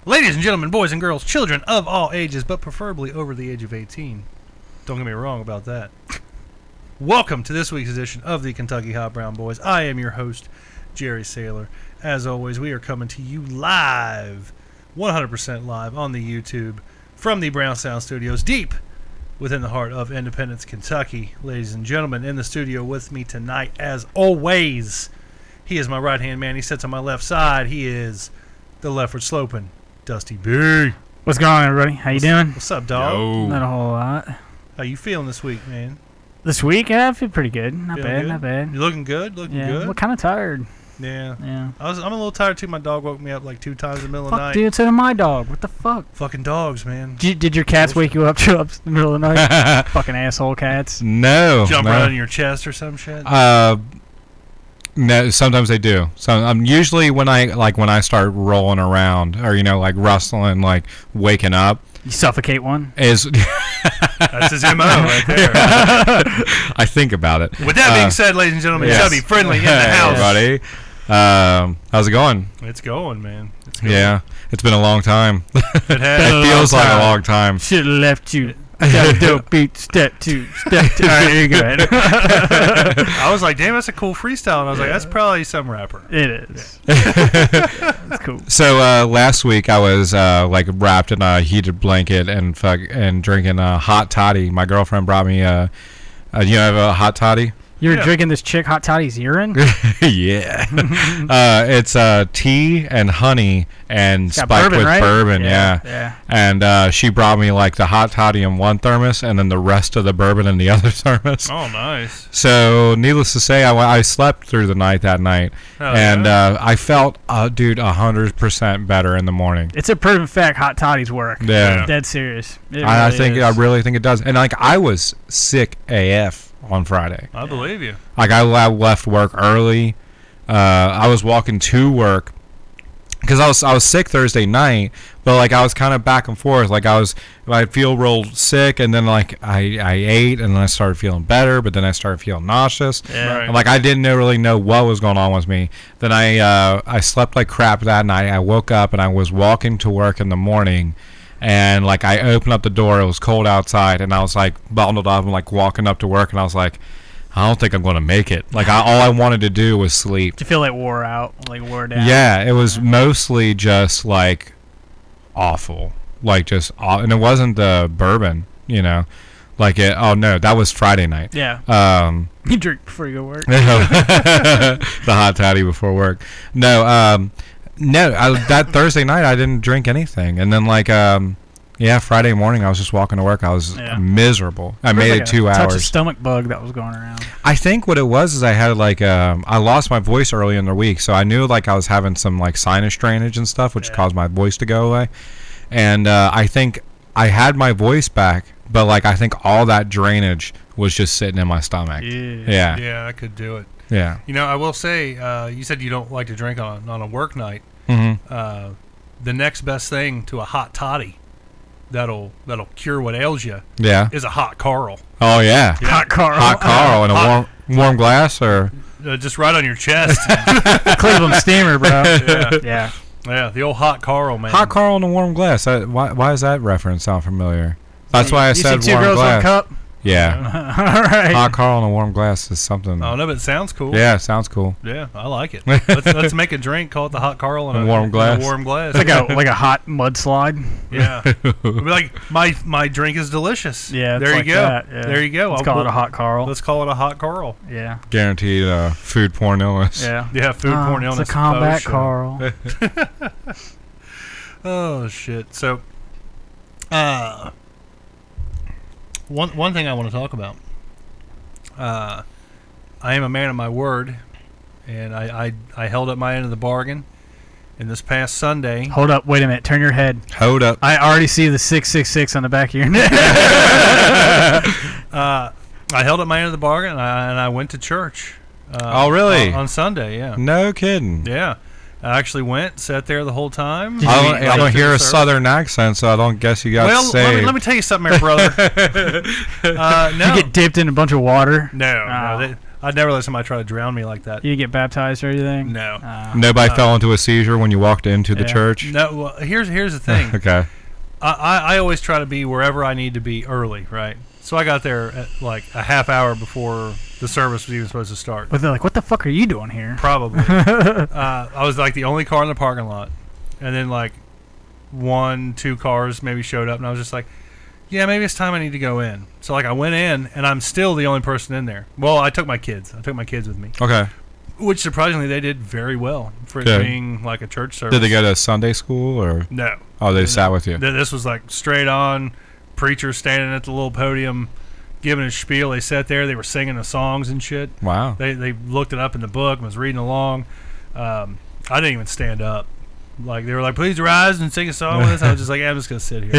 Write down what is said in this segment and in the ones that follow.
Ladies and gentlemen, boys and girls, children of all ages, but preferably over the age of 18. Don't get me wrong about that. Welcome to this week's edition of the Kentucky Hot Brown Boys. I am your host, Jerry Saylor. As always, we are coming to you live, 100% live on the YouTube from the Brown Sound Studios, deep within the heart of Independence, Kentucky. Ladies and gentlemen, in the studio with me tonight, as always, he is my right-hand man. He sits on my left side. He is the leftward sloping Dusty B. What's going on, everybody? How you doing? What's up, dog? Yo. Not a whole lot. How you feeling this week, man? This week, yeah, I feel pretty good. Not Feeling bad, good? not bad. You looking good? Looking Yeah, good? I'm kind of tired. Yeah. Yeah. I'm a little tired, too. My dog woke me up like 2 times in the middle of the Fuck, night. dude, so did my dog. What the fuck? Fucking dogs, man. Did your cats wake you up in the middle of the night? Fucking asshole cats. No. Jump no. right on your chest or some shit? No, sometimes they do. So I'm usually when I start rolling around or rustling, like waking up. You suffocate one? Is That's his MO right there. I think about it. With that being said, ladies and gentlemen, yes. Chubby Friendly in the Hey, house. everybody. How's it going? It's going, man. It's going. Yeah, it's been a long time. It has. It feels like a long time. Should have left you. Don't beat step 2, step 2. All right, here you go. I was like, damn, that's a cool freestyle. And I was like, that's probably some rapper. It is. It's cool. So last week I was wrapped in a heated blanket and drinking a hot toddy. My girlfriend brought me have a hot toddy? You were drinking this chick hot toddy's urine? Yeah. It's tea and honey and spiked bourbon, with right? bourbon, Yeah. yeah. And she brought me like the hot toddy in one thermos and then the rest of the bourbon in the other thermos. Oh, nice. So needless to say, I slept through the night that night. Oh, and yeah? I felt, dude, 100% better in the morning. It's a proven fact hot toddies work. Yeah. Dead serious. It I really really is. think it does. And I was sick AF on Friday. I believe you. I left work early. I was walking to work because I was sick Thursday night, but I was kind of back and forth. I'd feel real sick, and then I ate, and then I started feeling better, but then I started feeling nauseous. Yeah. Right. And I didn't really know what was going on with me. Then I slept like crap that night. I woke up and I was walking to work in the morning. And I opened up the door, it was cold outside, and I was bundled up and walking up to work, and I was like, I don't think I'm going to make it. all I wanted to do was sleep. Did you feel wore out, wore down? Yeah, it was mostly just awful. And it wasn't the bourbon, oh no, that was Friday night. Yeah. You drink before you go to work. The hot toddy before work. No, that Thursday night I didn't drink anything, and then Friday morning I was just walking to work. I was miserable. I made it 2 Touch of hours. stomach bug that was going around. I think what it was is I had I lost my voice early in the week, so I knew I was having some sinus drainage and stuff, which caused my voice to go away. And I think I had my voice back, but I think all that drainage was just sitting in my stomach. Yeah. Yeah, I could do it. Yeah. I will say, you said you don't like to drink on a work night. Mm-hmm. The next best thing to a hot toddy that'll cure what ails you is a hot Carl. Oh, yeah. Hot Carl. Hot Carl in a warm glass or? Just right on your chest. Cleveland steamer, bro. Yeah. Yeah, the old hot Carl, man. Hot Carl in a warm glass. Why does that reference sound familiar? That's why I said you see two warm girls, glass. one cup? Yeah. All right. Hot Carl in a warm glass is something. Oh, no, but it sounds cool. Yeah, sounds cool. Yeah, I like it. Let's make a drink, call it the hot Carl in a warm glass. In a warm glass. Like a hot mudslide. Yeah. We'll be my drink is delicious. Yeah, there you go. That, yeah. There you go. Let's call it a hot Carl. Let's call it a hot Carl. Yeah. Guaranteed food porn illness. Yeah. Yeah, food porn illness. It's a combat Carl. Oh shit. So one thing I want to talk about. I am a man of my word, and I held up my end of the bargain. And this past Sunday... Hold up. Wait a minute. Turn your head. Hold up. I already see the 666 on the back of your neck. I held up my end of the bargain, and I went to church. Oh, really? On Sunday, yeah. No kidding. Yeah. I actually went, sat there the whole time. I don't hear a southern accent, so I don't guess you got saved. Let me tell you something here, brother. No. You get dipped in a bunch of water. No. I'd never let somebody try to drown me like that. You get baptized or anything? No. Nobody fell into a seizure when you walked into the church? No. Well, here's the thing. Okay. I always try to be wherever I need to be early, right? So I got there at like a half hour before the service was even supposed to start. But they're like, what the fuck are you doing here? Probably. I was like the only car in the parking lot. And then like 1-2 cars maybe showed up, and I was just like, yeah, maybe it's time I need to go in. So like I went in, and I'm still the only person in there. Well, I took my kids. I took my kids with me. Okay. Which surprisingly they did very well for it Good. being like a church service. Did they go to Sunday school or? No. Oh, they sat with you. This was like straight on. Preacher standing at the little podium, giving a spiel. They sat there. They were singing the songs and shit. Wow. They looked it up in the book and was reading along. I didn't even stand up. Like they were like, "Please rise and sing a song with us." I was just like, "Yeah, I'm just gonna sit here."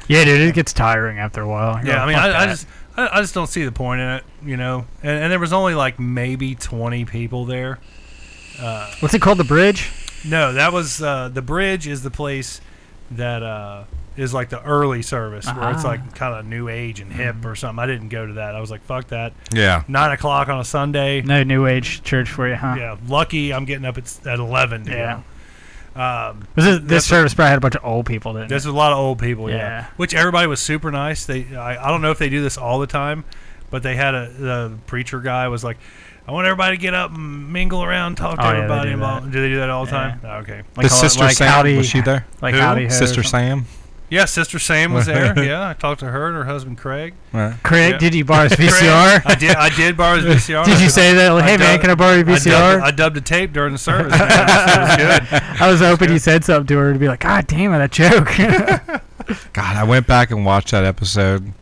Yeah, dude, it gets tiring after a while. You're Yeah, I like, mean, "Fuck I just don't see the point in it, you know. And there was only like maybe 20 people there. that." What's it called? The bridge? No, that was the bridge is the place that is like the early service where it's like kind of new age and hip or something. I didn't go to that. I was like, fuck that. Yeah. 9 o'clock on a Sunday. No new age church for you, huh? Yeah, lucky I'm getting up at 11. Yeah. This service probably had a bunch of old people, didn't it? There's a lot of old people, Yeah. Which everybody was super nice. I don't know if they do this all the time, but they had the preacher guy was like, I want everybody to get up and mingle around, talk to everybody. Do they do that all the time? Oh, okay. The Sister Sam, Howdy, was she there? Like Who? Howdy Ho Sister or something. Sam? Yeah, Sister Sam was there. Yeah, I talked to her and her husband Craig. Right. Craig, Yeah. did you borrow his Craig, VCR? I did borrow his VCR. Did you say that? Like, hey, man, can I borrow your VCR? I dubbed a tape during the service. Man. It was good. I was hoping you said something to her to be like, God damn it, that joke. God, I went back and watched that episode,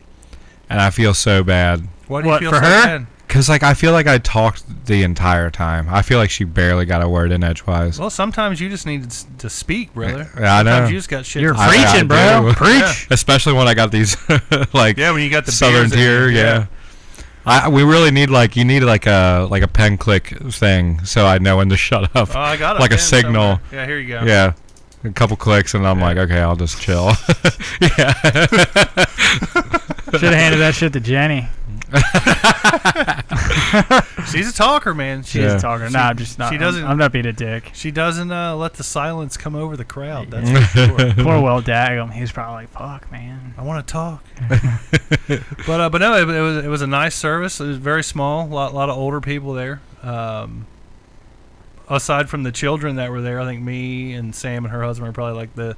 and I feel so bad. Why do you What, feel for so her? bad? Because, like, I feel like I talked the entire time. I feel like she barely got a word in edgewise. Well, sometimes you just need to speak, brother. Yeah, I know. Sometimes you just got shit. You're to say. preaching, bro. do. Preach. Yeah. Especially when I got these, like, Yeah, when you got the Southern beers in tier, there, yeah. We really need, like, you need, like a pen click thing so I know when to shut up. Oh, I got Like a pen signal. somewhere. Yeah, here you go. Yeah. A couple clicks, and I'm like, okay, I'll just chill. Yeah. Should have handed that shit to Jenny. She's a talker, man. She's a talker. Nah, I'm just not. She doesn't. I'm not being a dick. She doesn't let the silence come over the crowd. That's for sure. Poor Will Daggum. He was probably like, fuck, man. I want to talk. But no, it was a nice service. It was very small. A lot of older people there. Aside from the children that were there, I think me and Sam and her husband were probably like the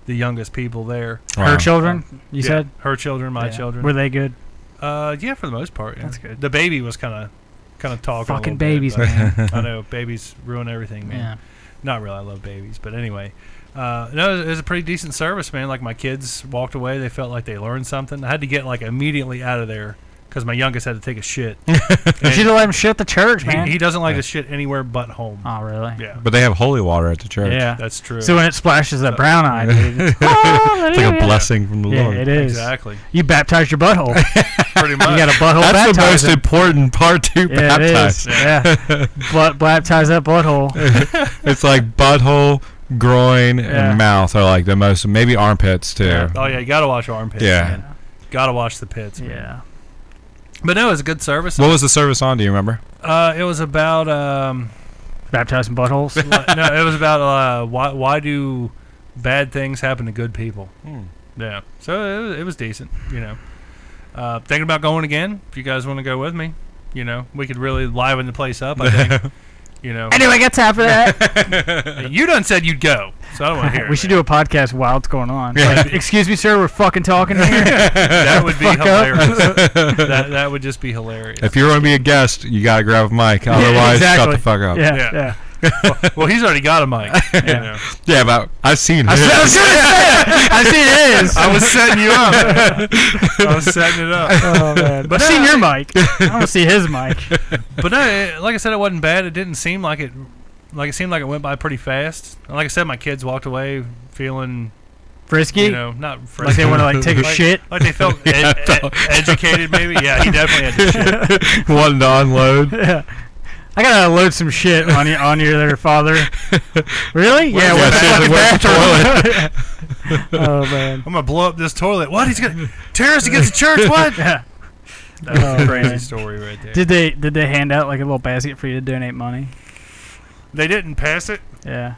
youngest people there. Her children, you Yeah, said? her children, my Yeah. children. Were they good? Yeah, for the most part. Yeah. That's good. The baby was kind of talking. Fucking a little babies, bit, man. I know babies ruin everything, man. Yeah. Not really. I love babies, but anyway. No, it was a pretty decent service, man. Like my kids walked away, they felt like they learned something. I had to get like immediately out of there because my youngest had to take a shit. You should have let him shit the church, man. He doesn't like to shit anywhere but home. Oh, really? Yeah, But they have holy water at the church. Yeah. that's true. So when it splashes that brown eye, dude, it's, It's like a blessing from the Yeah, Lord. it is. Exactly. You baptized your butthole. Pretty much. You got a butthole That's the most baptizing. important part to Yeah, it baptize. is. Yeah. Baptize that butthole. It's like butthole, groin, Yeah. and mouth are like the most. Maybe armpits too. Yeah. Oh yeah, you gotta wash armpits. Yeah. man. Gotta wash the pits. Man. Yeah. But no, it was a good service. What was the service on? Do you remember? It was about Baptizing buttholes. no, it was about why do bad things happen to good people? Yeah, so it was decent. You know, thinking about going again. If you guys want to go with me, you know, we could really liven the place up. I think. You know, Anyway, get time for that. you done said you'd go, so I don't want to hear. We should do a podcast while it's going on. Yeah. Like, excuse me, sir, we're fucking talking here. That would be Fuck up. hilarious. that would just be hilarious. If you're going to be a guest, you got to grab a mic. Otherwise, shut the fuck up. Yeah, Yeah. yeah. well, he's already got a mic. You know. Yeah, but I've seen I his. was gonna say, I see it is. I was setting you up. I was setting it up. Oh man, but I've seen your mic. I want to see his mic. But no, like I said, it wasn't bad. It didn't seem like it. Like it seemed like it went by pretty fast. And like I said, my kids walked away feeling, Frisky, you know, not frisky. like they want to like take a shit. Like they felt educated, maybe. Yeah, he definitely had to shit. One to unload. Yeah. I gotta load some shit on your there, father. Really? Yeah. Where's the toilet? Oh man. I'm gonna blow up this toilet. What? He's gonna terrorist against the church? What? Yeah. That's a crazy man. story right there. Did they hand out like a little basket for you to donate money? They didn't pass it, Yeah.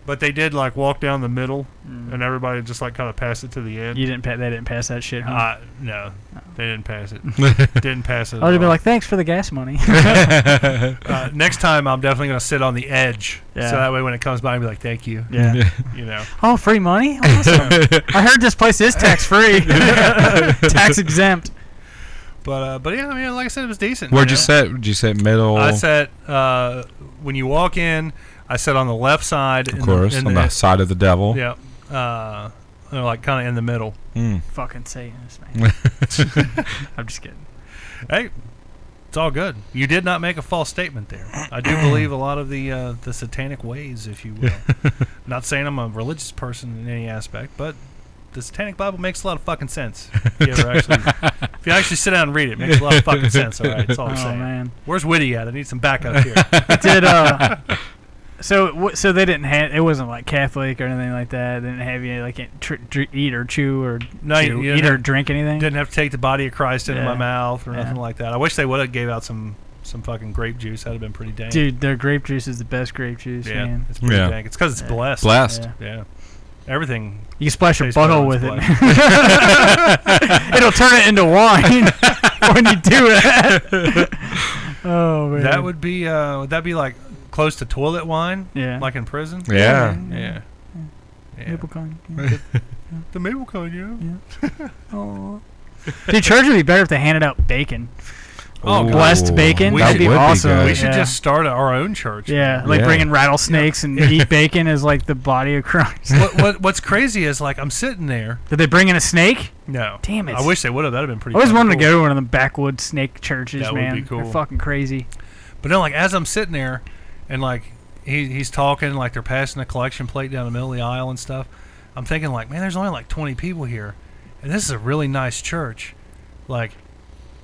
but they did like walk down the middle, and everybody just like kind of passed it to the end. You didn't. They didn't pass that shit. Huh? No, they didn't pass it. Didn't pass it. I would have been like, thanks for the gas money. Next time, I'm definitely gonna sit on the edge, Yeah. so that way when it comes by, I'll be like, thank you. Yeah. You know. Oh, free money? Awesome. I heard this place is tax free, tax exempt. But yeah, I mean, like I said, it was decent. Where'd you know? sit? Did you sit middle? I sat when you walk in. I sat on the left side. Of course, on the side of the devil. Yeah. Like kind of in the middle. Mm. Fucking Satanist, man. I'm just kidding. Hey, it's all good. You did not make a false statement there. I do believe a lot of the satanic ways, if you will. Not saying I'm a religious person in any aspect, but the Satanic Bible makes a lot of fucking sense. If you actually sit down and read it, it makes a lot of fucking sense. All right, that's all I'm saying. Man. Where's Whitty at? I need some backup here. Did so they didn't have, it wasn't like Catholic or anything like that. They didn't have you like eat or chew or eat or drink anything. Didn't have to take the body of Christ into my mouth or Yeah. nothing like that. I wish they would have gave out some fucking grape juice. That'd have been pretty dank. Dude, their grape juice is the best grape juice, Yeah, man. it's pretty dank. It's because it's blessed. Blessed. Yeah. Yeah. Everything. You can splash your tastes better butthole when with it's it. blessed. It'll turn it into wine when you do it. Oh man. That would be like close to toilet wine? Yeah. Like in prison? Yeah. Yeah. Maple con. Yeah. The maple con, yeah. Oh. Dude, church would be better if they handed out bacon. Oh, Ooh, blessed bacon. We That'd should- be awesome. good. We should Yeah. just start our own church. Yeah, like Yeah. bringing rattlesnakes and eat bacon as like the body of Christ. What's crazy is like I'm sitting there. Did they bring in a snake? No. Damn it. I wish they would have. That'd have been pretty I always fucking wanted to cool. go to one of them backwoods snake churches, That would man. be cool. They're fucking crazy. But then like as I'm sitting there and like he's talking, like they're passing a collection plate down the middle of the aisle and stuff, I'm thinking like, man, there's only like 20 people here. And this is a really nice church. Like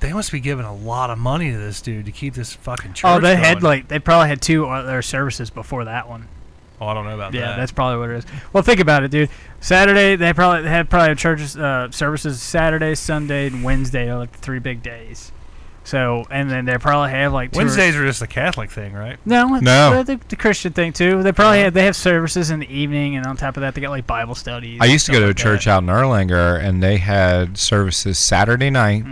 they must be giving a lot of money to this dude to keep this fucking church Oh, they going. had like they probably had two other services before that one. Oh, I don't know about that. Yeah, that's probably what it is. Well, think about it, dude. Saturday they had churches services Saturday, Sunday, and Wednesday are like the 3 big days. So, and then they probably have like Wednesdays are just a Catholic thing, right? No, it's No. the Christian thing too. They probably they have services in the evening, and on top of that, they got like Bible studies. I and used to go stuff to a like church that. out in Erlanger, and they had services Saturday night,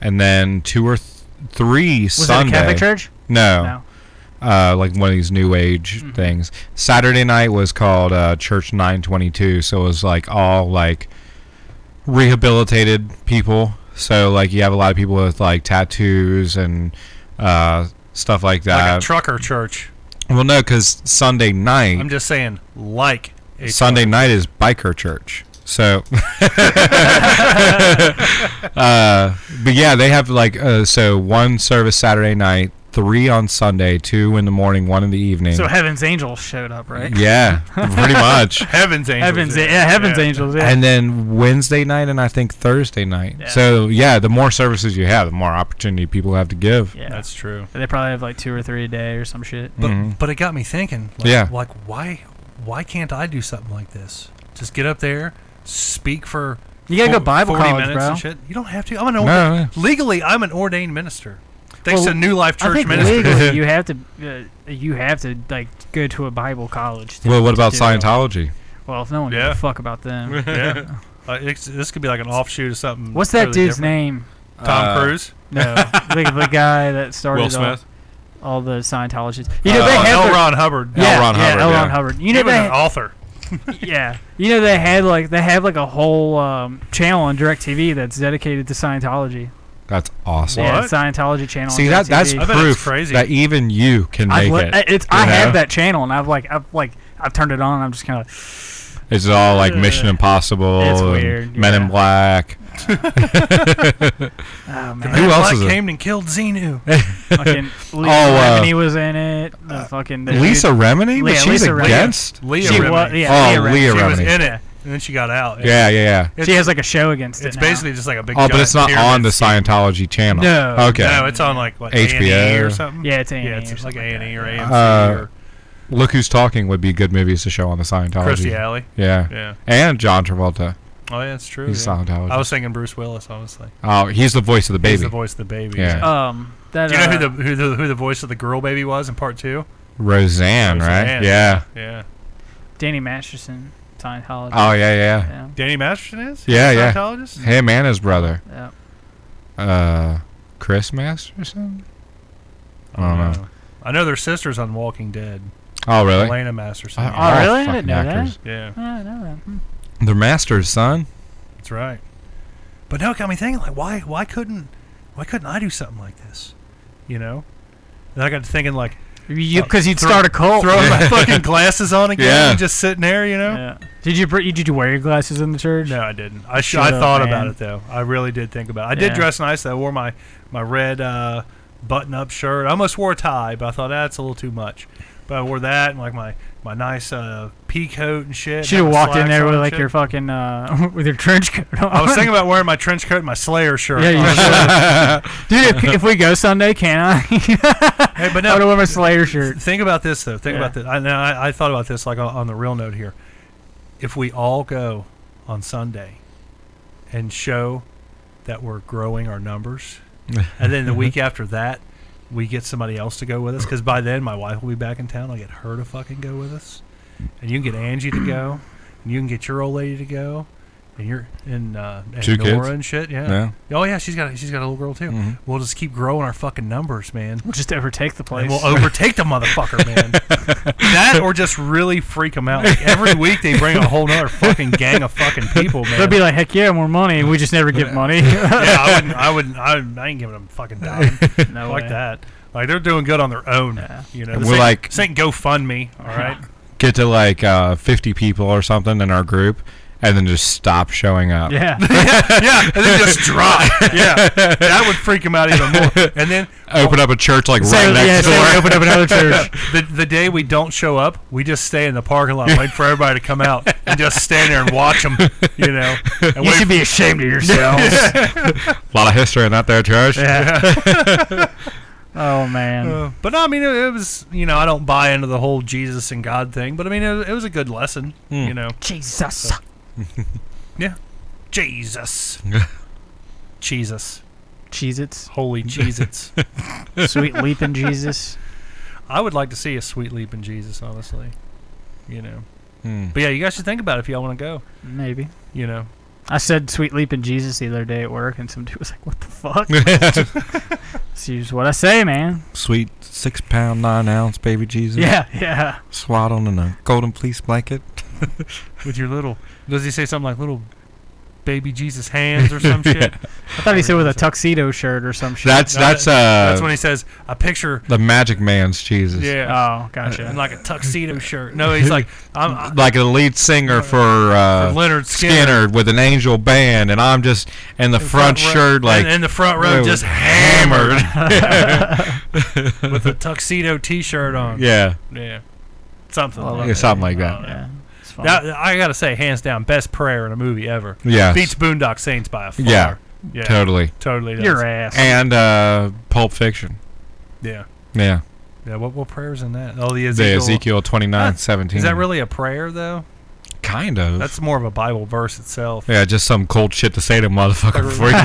and then 2 or 3 Was Sunday. it a Catholic church? No. Like one of these new age things. Saturday night was called Church 922, so it was like all like rehabilitated people. So like you have a lot of people with like tattoos and stuff like that. Like a trucker church. Well, no, because Sunday night. I'm just saying, like a Sunday trucker. night is biker church. So, but yeah, they have like so 1 service Saturday night, 3 on Sunday, 2 in the morning, 1 in the evening. So Heaven's Angels showed up, right? Yeah, pretty much. Heaven's Angels. Heaven's Angels. Yeah. And then Wednesday night and I think Thursday night. Yeah. So yeah, the more services you have, the more opportunity people have to give. Yeah, That's true. They probably have like 2 or 3 a day or some shit. But but it got me thinking. Like, Yeah. Like why can't I do something like this? Just get up there, speak for. You gotta go Bible 40 college, minutes bro. and shit. You don't have to. I'm an No. legally. I'm an ordained minister. Thanks Well, to New Life I Church think Ministry. legally you have to like go to a Bible college. Well, what about to do it. Scientology? Well, if no one gives Yeah. a fuck about them. Yeah. This could be like an offshoot of something. What's that totally dude's different. name? Tom Cruise. No, the guy that started Will Smith. all the Scientologists. You know they L. have Ron Hubbard. yeah, L. Ron Hubbard, L. yeah. Ron Hubbard. You He know was they an author. yeah. You know they have like a whole channel on DirecTV that's dedicated to Scientology. That's awesome. Yeah, What? Scientology channel. See on that that's DirecTV. I bet it's proof crazy. that even you can make it. I you have know? that channel and I've turned it on and I'm just kind of It's all like Mission Impossible, It's and weird, Men in yeah. Black. oh man. Who else is it? came and killed Xenu? Fucking Lisa Oh, Remini was in it. The fucking the Lisa Remini, but Yeah, she's Lisa Remini. against. Leah She Remini. was, yeah, Oh, Leah Leah Remini. She was Remini. in it, and then she got out. Yeah. She has like a show against it. It's now. basically just like a big. Oh, but giant it's not pyramid on the scheme. Scientology channel. No. Okay. No, it's on like what, HBO. A&E or something. Yeah, it's A&E Yeah, or it's like something like A&E that, or yeah. AMC or Look Who's Talking would be good movies to show on the Scientology. Christy Alley. Yeah. Yeah. And John Travolta. Oh, yeah, it's true. He's yeah. a Scientologist. I was thinking Bruce Willis, honestly. Oh, he's the voice of the baby. He's the voice of the baby. Yeah. That, Do you know who the voice of the girl baby was in part 2? Roseanne, right? Yeah. Yeah. Danny Masterson, Scientologist. Oh, yeah. Yeah. Danny Masterson is? Yeah, He's a yeah. Scientologist? Him and his brother. Yeah. Chris Masterson? I don't know. I know their sister's on Walking Dead. Oh, really? Elena Masterson. Oh, yeah. really? I fucking didn't know actors. Yeah, I know that. They're masters, son. that's right. But no, it got me thinking, like, why couldn't I do something like this? You know? And I got to thinking, like, Because you'd start a cult. throwing my fucking glasses on again Yeah. and just sitting there, you know? Yeah. Did you wear your glasses in the church? No, I didn't. I Shut up, thought man. about it, though. I really did think about it. I did Yeah. dress nice, though. I wore my red button-up shirt. I almost wore a tie, but I thought that's a little too much. But I wore that and, like, my nice pea coat and shit. Should have had my walked in slacks there on with and like shit. your fucking with your trench coat on. I was thinking about wearing my trench coat and my Slayer shirt. Yeah, you should. Dude, if we go Sunday, can I? Hey, but I no, would wear my Slayer shirt. think about this, though. Think Yeah. about this. I thought about this, like, on the real note here. If we all go on Sunday and show that we're growing our numbers, and then the week after that, we get somebody else to go with us, because by then my wife will be back in town. I'll get her to fucking go with us, and you can get Angie to go, and you can get your old lady to go, and and 2 Nora kids? and shit. Yeah. Oh yeah, she's got a little girl too. Mhm. We'll just keep growing our fucking numbers, man. We'll just overtake the place. And we'll overtake the motherfucker, man. That or just really freak them out. Like every week they bring a whole nother fucking gang of fucking people, man. They'll be like, heck yeah, more money. We just never give money. Yeah, I ain't giving them a fucking dime. No Like way. that. Like they're doing good on their own. Yeah. You know, And this we're ain't- like- this ain't GoFundMe, all right? Get to like 50 people or something in our group, and then just stop showing up. Yeah. Yeah, and then just drop. Yeah, that would freak them out even more. And then Open up a church like Say, right next say we door. open up another church. the day we don't show up, we just stay in the parking lot, wait for everybody to come out, and just stand there and watch them. You know, and You wait should be ashamed of yourselves. A lot of history in that there church. Yeah. Oh man. but no, I mean, it was, you know, I don't buy into the whole Jesus and God thing, but I mean, it was a good lesson, you know. Jesus. Yeah. Jesus. Jesus. Cheez-Its. Holy Cheez-Its. Sweet leaping Jesus. I would like to see a sweet leap in Jesus, honestly. You know. Hmm. But yeah, you guys should think about it if y'all want to go, Maybe. you know. I said sweet leaping Jesus the other day at work, and some dude was like, "What the fuck?" It's just what I say, man. Sweet 6 pound 9 ounce baby Jesus. Yeah. Swaddled in a golden fleece blanket. With your little, does he say something like little baby Jesus hands or some shit? I thought he said with a tuxedo shirt or some shit. That's when he says, I picture, the Magic Man's Jesus. yeah, Oh, gotcha. in like a tuxedo shirt. No, he's like, I'm Like a lead singer for Leonard Skinner with an angel band, and I'm just in the front row- shirt like in the front row, Oh, just hammered. with a tuxedo T-shirt on. Yeah, Something. Well, like yeah, that. something like that. Yeah. It's fun. That, I gotta say, hands down, best prayer in a movie ever. Yes. Beats Boondock Saints by a far. Yeah. Totally. Totally does. Your ass. And Pulp Fiction. Yeah. Yeah. Yeah. What prayers in that? Oh, the The Ezekiel. Ezekiel 29:17. Is that really a prayer though? Kind of. That's more of a Bible verse itself. yeah, just some cold shit to say to motherfucker before you.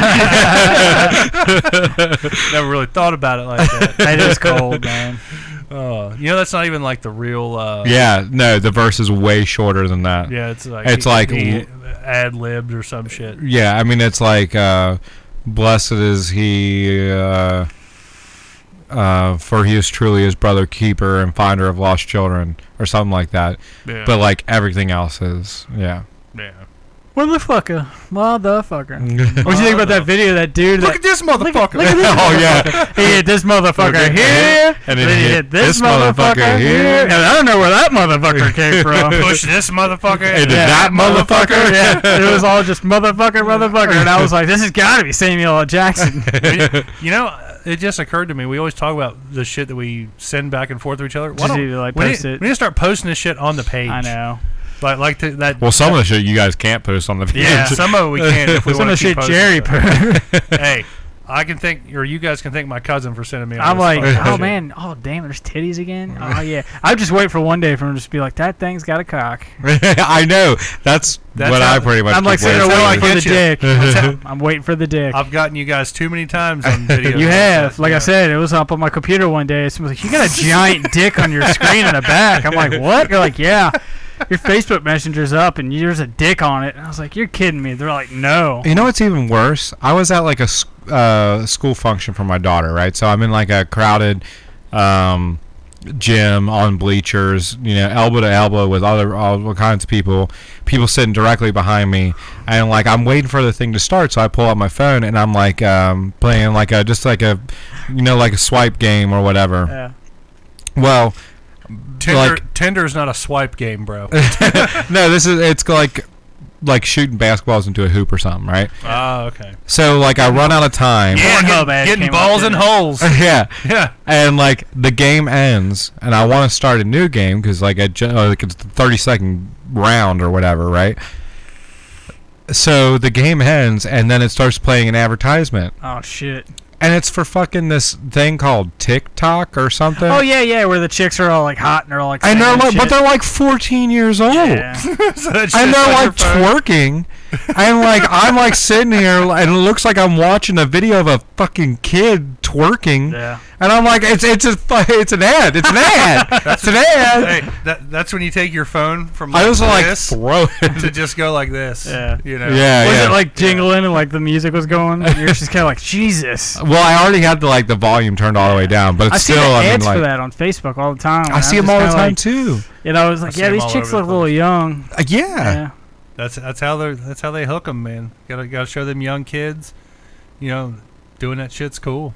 Never really thought about it like that. That is cold, man. You know, that's not even like the real. Yeah, no, the verse is way shorter than that. Yeah, it's like he- ad libbed or some shit. Yeah, I mean, it's like, blessed is he, for he is truly his brother keeper and finder of lost children, or something like that. Yeah. But, like, everything else is, yeah. Yeah. Motherfucker. What you think about that video of that dude? Look at this motherfucker. Look at this Oh, yeah. He hit this motherfucker Okay. here, And then then he hit hit this this motherfucker motherfucker here, here. and I don't know where that motherfucker came from. Push this motherfucker. And and did that motherfucker? Yeah, it was all just motherfucker, and I was like, this has got to be Samuel L. Jackson. You know, it just occurred to me. We always talk about the shit that we send back and forth to each other. Why Just don't need to, like, we post it. we need to start posting this shit on the page. I know. Like that. Well, some of the shit you guys can't post on the page. Yeah, some of it we can if we Some want of the to keep shit posting Jerry stuff. put. Hey, I can thank, or you guys can thank my cousin for sending me. All I'm this like, fucking oh shit. man, oh damn, there's titties again. Oh yeah, I just wait for one day for him to just be like, that thing's got a cock. I know. That's what how- I pretty much. I'm like keep sitting there waiting waiting for. for the get you. dick. I'm waiting for the dick. I've gotten you guys too many times on video. You have, like I said, it was up on my computer one day. Someone was like, "You got a giant dick on your screen in the back." I'm like, "What?" They're like, "Yeah, your Facebook Messenger's up and there's a dick on it." And I was like, "You're kidding me?" They're like, "No." You know what's even worse? I was at like a school function for my daughter, right? So I'm in like a crowded gym on bleachers, you know, elbow to elbow with all kinds of people sitting directly behind me, and like I'm waiting for the thing to start, so I pull out my phone and I'm like playing like a like a swipe game or whatever. Yeah. Well, Tinder is not a swipe game, bro. no, it's like shooting basketballs into a hoop or something, right? Oh, okay. So like I run out of time. Yeah, Pornhub ad getting came balls up, in didn't it? holes. Yeah. Yeah. And like the game ends, and I want to start a new game because like it's the 30-second round or whatever, right? So the game ends, and then it starts playing an advertisement, Oh shit. and it's for fucking this thing called TikTok or something. Oh yeah, where the chicks are all like hot and they're all like. And they're saying like, but shit. they're like 14 years old. Yeah. So that shit's And they're on your like phone. twerking, and like I'm like sitting here, and it looks like I'm watching a video of a fucking kid twerking, Yeah. and I'm like, it's an ad, it's an ad, it's an ad. Hey, that's when you take your phone from I was like, this throw it. to just go like this. Yeah. You know. Yeah, Was yeah. it like jingling and like the music was going? You're just kind of like, Jesus. Well, I already had the volume turned all the way down, but it's I see still, the I mean, ads like, for that on Facebook all the time. I see them all the time too. You know, it's like, see yeah, 'em these all chicks over look the a little young. Yeah. Yeah. That's how they hook them, man. Gotta show them young kids. You know, doing that shit's cool.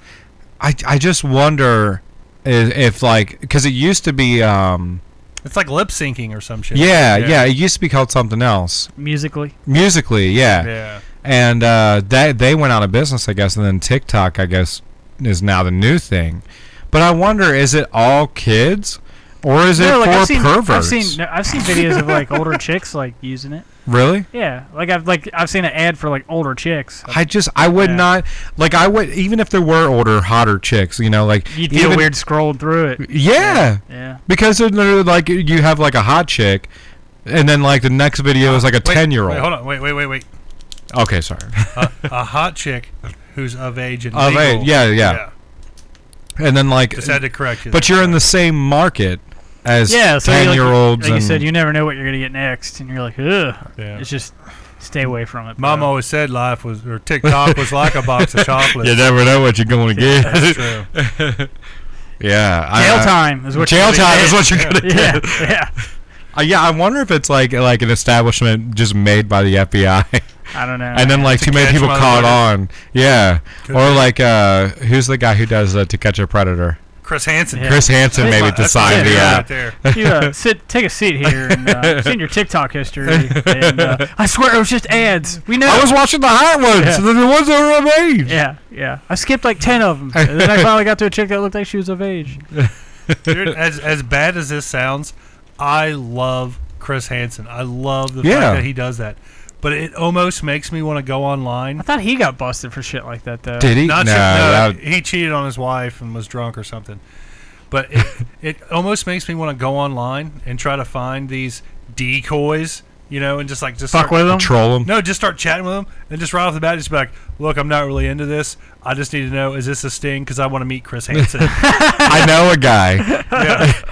I just wonder if like, because it used to be It's like lip syncing or some shit. yeah, it used to be called something else, Musically. yeah. Yeah. And they went out of business, I guess, and then TikTok, I guess, is now the new thing. But I wonder, is it all kids, or is it like, for perverts? I've seen videos of like older chicks like using it. Really? Yeah, I've seen an ad for like older chicks. I would Yeah. not, like, I would, even if there were older, hotter chicks, you know, like, You'd feel even- weird scrolling through it. Yeah. Yeah. Because they're like, you have like a hot chick, and then like the next video is like a Wait, 10-year-old. Wait, hold on. Wait. Okay, sorry. A hot chick who's of age and Of legal. age, yeah. And then like, Just had to correct you. but you're in the same market as Yeah, so 10-year-olds. like you and said, you never know what you're gonna get next, and you're like, ugh. Yeah. It's just stay away from it. Mom bro. always said TikTok was like a box of chocolates. you never know what you're going to That's get. true. Yeah. Jail time is what Jail you're gonna time get. is what you're going to Yeah, get. yeah. Yeah, I wonder if it's like an establishment just made by the FBI. I don't know. And then like To too many catch people caught motherfuckers. on. Yeah. Could Or be. like who's the guy who does To Catch a Predator? Chris Hansen. Yeah. Chris Hansen That's maybe my- That's designed my the hero app. right there. You take a seat here and seen your TikTok history. And I swear it was just ads. We know. I was watching the hot ones, Yeah. the ones that were of age. Yeah. I skipped like 10 of them, and then I finally got to a chick that looked like she was of age. Dude, as bad as this sounds, I love Chris Hansen. I love the Yeah. fact that he does that. But it almost makes me want to go online. I thought he got busted for shit like that though. Did he? Not no, sure, that- he cheated on his wife and was drunk or something. But it almost makes me want to go online and try to find these decoys, you know, and just Fuck start, with them. troll him. No, just start chatting with them, and just right off the bat, just be like, "Look, I'm not really into this. I just need to know, is this a sting? Because I want to meet Chris Hansen." I know a guy.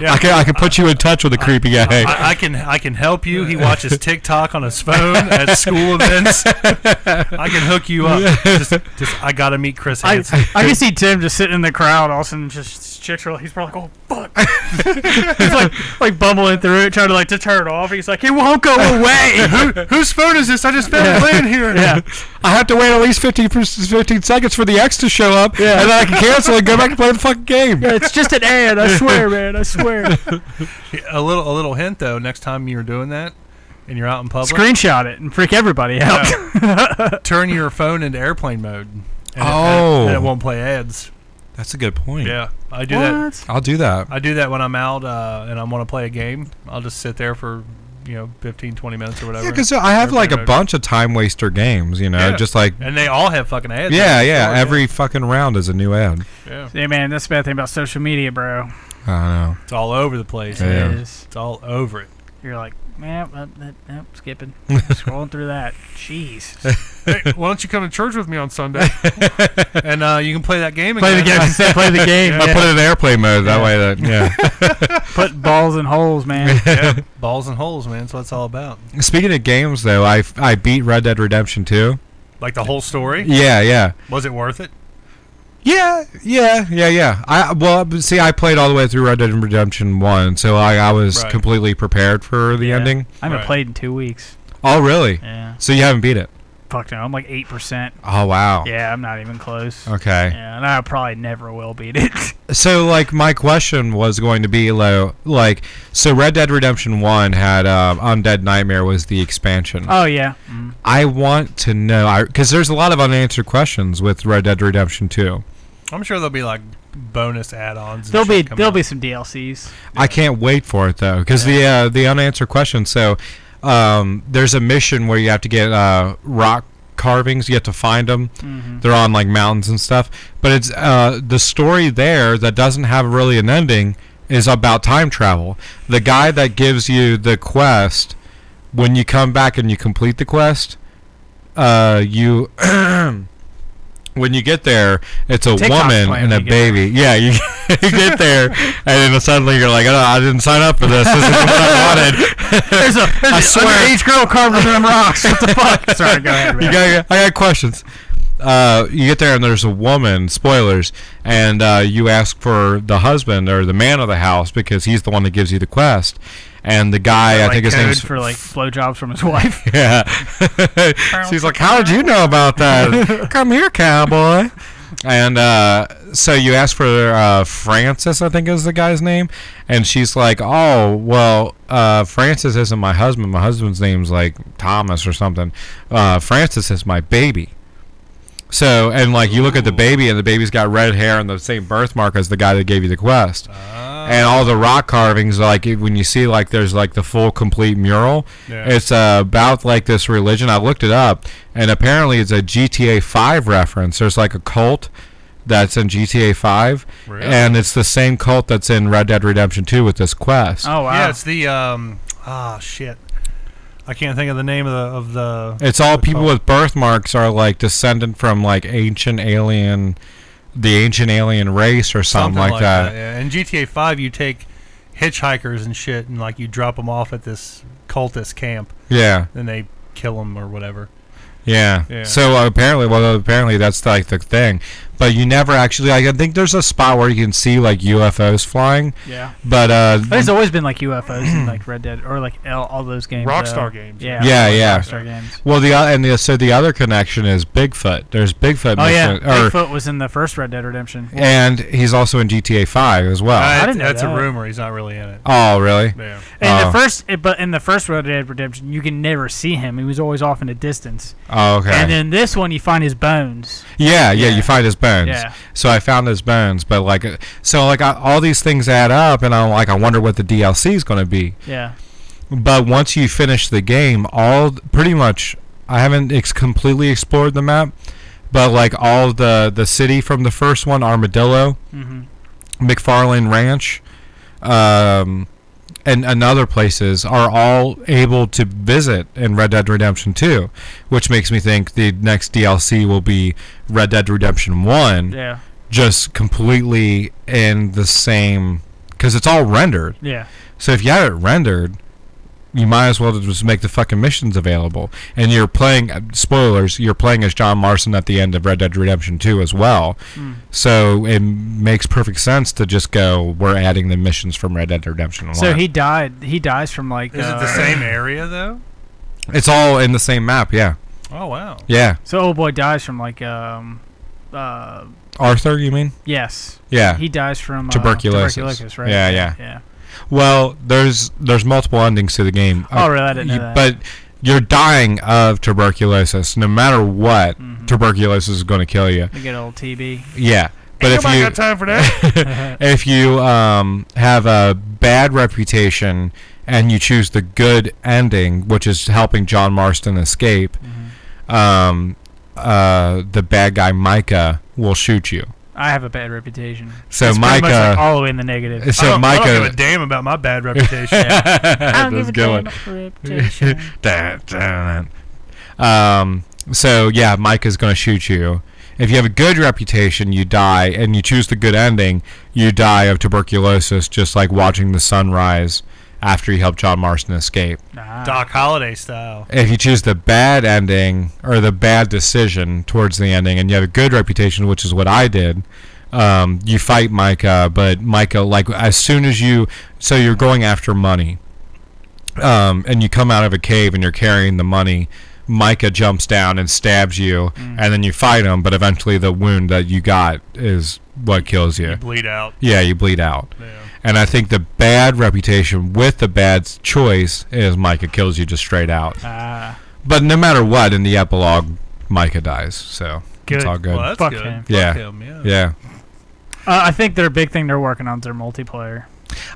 yeah. I can put you in touch with a creepy guy. I can help you. He watches TikTok on his phone at school events. I can hook you up. Just I gotta meet Chris Hansen. I can see Tim just sitting in the crowd, all of a sudden just chicks are like, he's probably like, oh fuck. He's like bumbling through it, trying to turn it off. He's like, it won't go away. Whose phone is this? I just found it laying here. Yeah. I have to wait at least 15 seconds for the X to show up, and then I can cancel and go back and play the fucking game. Yeah, it's just an ad. I swear, man. I swear. A little hint though. Next time you're doing that and you're out in public, Screenshot it and freak everybody out. turn your phone into airplane mode. And Oh. and it won't play ads. That's a good point. Yeah, I do that. What? I'll do that. I do that when I'm out and I want to play a game. I'll just sit there for 15, 20 minutes or whatever. Yeah, because I have like a mode. bunch of time waster games, Yeah. just like. And they all have fucking ads. Yeah, every fucking round is a new ad. Yeah. Hey, man, that's the bad thing about social media, bro. I don't know. It's all over the place. Yeah. Man. It is. It's all over it. You're like, man, skipping. Scrolling through that. Jeez. Hey, why don't you come to church with me on Sunday? And you can play that game Play the again. game. Play the game. I Yeah. put it in airplane mode. That way, that Put balls in holes, man. Yeah, balls and holes, man. That's what it's all about. Speaking of games, though, I beat Red Dead Redemption 2. Like the whole story. Yeah. Was it worth it? Yeah. I played all the way through Red Dead Redemption 1, so I was Right. completely prepared for the Yeah. ending. I haven't Right. played in 2 weeks. Oh, really? Yeah. So you haven't beat it? Fuck no. I'm like 8%. Oh, wow. Yeah, I'm not even close. Okay. Yeah, and I probably never will beat it. So, like, my question was going to be, so Red Dead Redemption 1 had Undead Nightmare was the expansion. Oh, yeah. Mm. I want to know, because there's a lot of unanswered questions with Red Dead Redemption 2. I'm sure there'll be like bonus add-ons. There'll be some DLCs. I can't wait for it, though, because the unanswered questions, so there's a mission where you have to get rock carvings. You have to find them. Mm-hmm. They're on, like, mountains and stuff. But it's the story there that doesn't have really an ending is about time travel. The guy that gives you the quest, when you come back and you complete the quest, you... When you get there, it's a TikTok's woman playing and a when you get baby. Yeah, you get there, and then suddenly you're like, "Oh, I didn't sign up for this. This isn't what I wanted." There's an underage girl carving them rocks. What the fuck? Sorry, go ahead, man. I got questions. You get there and there's a woman. Spoilers. And you ask for the husband or the man of the house because he's the one that gives you the quest. And the guy, I think his name's for like blowjobs from his wife. Yeah. She's like, "How did you know about that? Come here, cowboy." And so you ask for Francis, I think is the guy's name, and she's like, "Oh, well, Francis isn't my husband. My husband's name's like Thomas or something. Francis is my baby." So, and like you look at the baby, and the baby's got red hair and the same birthmark as the guy that gave you the quest. And all the rock carvings, like when you see like there's like the full complete mural, it's about like this religion. I looked it up, and apparently it's a GTA 5 reference. There's like a cult that's in GTA 5, Really? and it's the same cult that's in Red Dead Redemption 2 with this quest. Oh wow. Yeah, it's the shit. I can't think of the name of the. It's all the people cult. with birthmarks are like descendant from like the ancient alien race or something like that. Yeah. In GTA 5, you take hitchhikers and shit, and like you drop them off at this cultist camp, Yeah. and they kill them or whatever. Yeah. So apparently that's like the thing, but you never actually. I think there's a spot where you can see like UFOs flying. Yeah. But There's always been like UFOs in like Red Dead or like all those games. Rockstar games. Yeah. Yeah. Rockstar games. well, the other connection is Bigfoot. There's Bigfoot. Oh yeah. missing- or- Bigfoot was in the first Red Dead Redemption. and he's also in GTA 5 as well. I didn't know That's a that. rumor. He's not really in it. Oh, really? Yeah. In the first Red Dead Redemption, you can never see him. He was always off in the distance. Oh, okay. And in this one, you find his bones. Yeah, you find his bones. Yeah. So I found his bones, but like, all these things add up, and I'm like, I wonder what the DLC is going to be. Yeah. But once you finish the game, pretty much, I haven't completely explored the map, but like all the city from the first one, Armadillo, McFarlane Ranch, and other places are all able to visit in Red Dead Redemption 2, which makes me think the next DLC will be Red Dead Redemption 1, Yeah. just completely in the same, because it's all rendered. Yeah. So if you have it rendered, you might as well just make the fucking missions available. And you're playing, spoilers, you're playing as John Marston at the end of Red Dead Redemption 2 as well. So it makes perfect sense to just go, we're adding the missions from Red Dead Redemption 1. So he dies from like. Is it the same area though? It's all in the same map, yeah. Oh wow. Yeah. So old boy dies from like Arthur, you mean? yes. Yeah. He dies from Tuberculosis. right? Yeah, yeah. Yeah. Well, there's multiple endings to the game. Oh, really? I didn't know that. But you're dying of tuberculosis. No matter what, tuberculosis is going to kill you. You get old TB. Yeah. But Ain't if nobody you got time for that. if you have a bad reputation and you choose the good ending, which is helping John Marston escape, the bad guy Micah will shoot you. I have a bad reputation. So it's Micah, pretty much like all the way in the negative. So I don't give Micah, a damn about my bad reputation. I don't give a damn reputation. So yeah, Micah's gonna shoot you. If you have a good reputation, you die, and you choose the good ending, you die of tuberculosis, just like watching the sun rise after you help John Marston escape. Doc Holliday style. If you choose the bad ending or the bad decision towards the ending, and you have a good reputation, which is what I did, you fight Micah, but Micah, like, as soon as so you're going after money, and you come out of a cave and you're carrying the money, Micah jumps down and stabs you, and then you fight him, but eventually the wound that you got is what kills you. You bleed out. Yeah, you bleed out. Yeah. And I think the bad reputation with the bad choice is Micah kills you just straight out. But no matter what, in the epilogue, Micah dies, so it's all good. Well, that's Fuck good. him. Yeah. Fuck him, Yeah. I think their big thing they're working on is their multiplayer.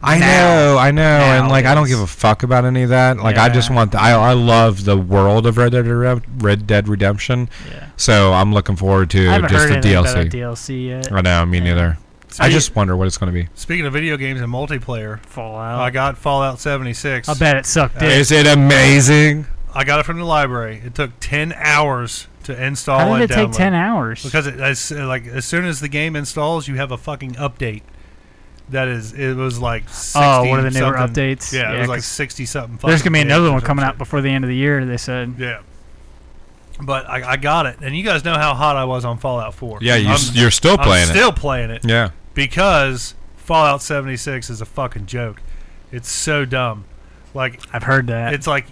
I know, and Now like I don't is- give a fuck about any of that. Like I just want, I love the world of Red Dead Redemption. Yeah. So I'm looking forward to I haven't just heard the anything about DLC. that DLC yet. I know, me neither. I just wonder what it's going to be. Speaking of video games and multiplayer, Fallout. I got Fallout 76. I bet it sucked dick. Is it amazing? I got it from the library. It took 10 hours to install How and did it take download. 10 hours? Because as soon as the game installs, you have a fucking update. It was like 60 one of the newer something. updates? Yeah, it Yeah, was like 'cause 60 something. There's going to be another one games or coming some out before the end of the year, they said. shit. Yeah. But I got it, and you guys know how hot I was on Fallout 4. Yeah, you're still playing I'm still playing it. Yeah. Because Fallout 76 is a fucking joke. It's so dumb. Like, I've heard that. it's like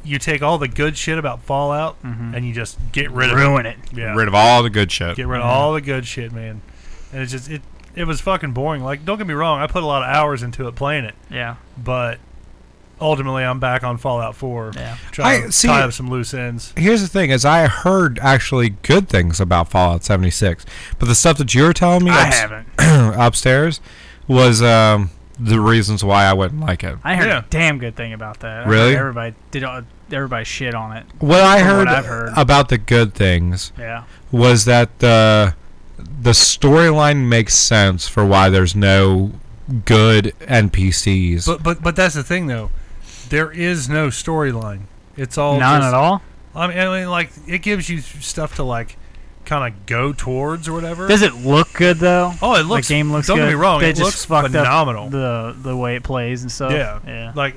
you take all the good shit about Fallout and you just get rid of Ruin it. Yeah. Rid of all the good shit. Get rid of all the good shit, man. And it's just it was fucking boring. Like, don't get me wrong, I put a lot of hours into it playing it, Yeah. but ultimately I'm back on Fallout 4. Yeah. Trying to tie up some loose ends. Here's the thing: is I heard actually good things about Fallout 76, but the stuff that you were telling me I haven't. upstairs was the reasons why I wouldn't like it. I heard Yeah. a damn good thing about that. I Really? heard everybody shit on it. What I From heard, what I've heard. about the good things Yeah. was that the storyline makes sense for why there's no good NPCs. But that's the thing though. There is no storyline. It's all None just, at all? I mean, like, it gives you stuff to like kind of go towards or whatever. Does it look good though? Oh, it looks. The game looks don't good. get me wrong. They It just looks fucked phenomenal. up the way it plays and stuff. Yeah. Yeah. Like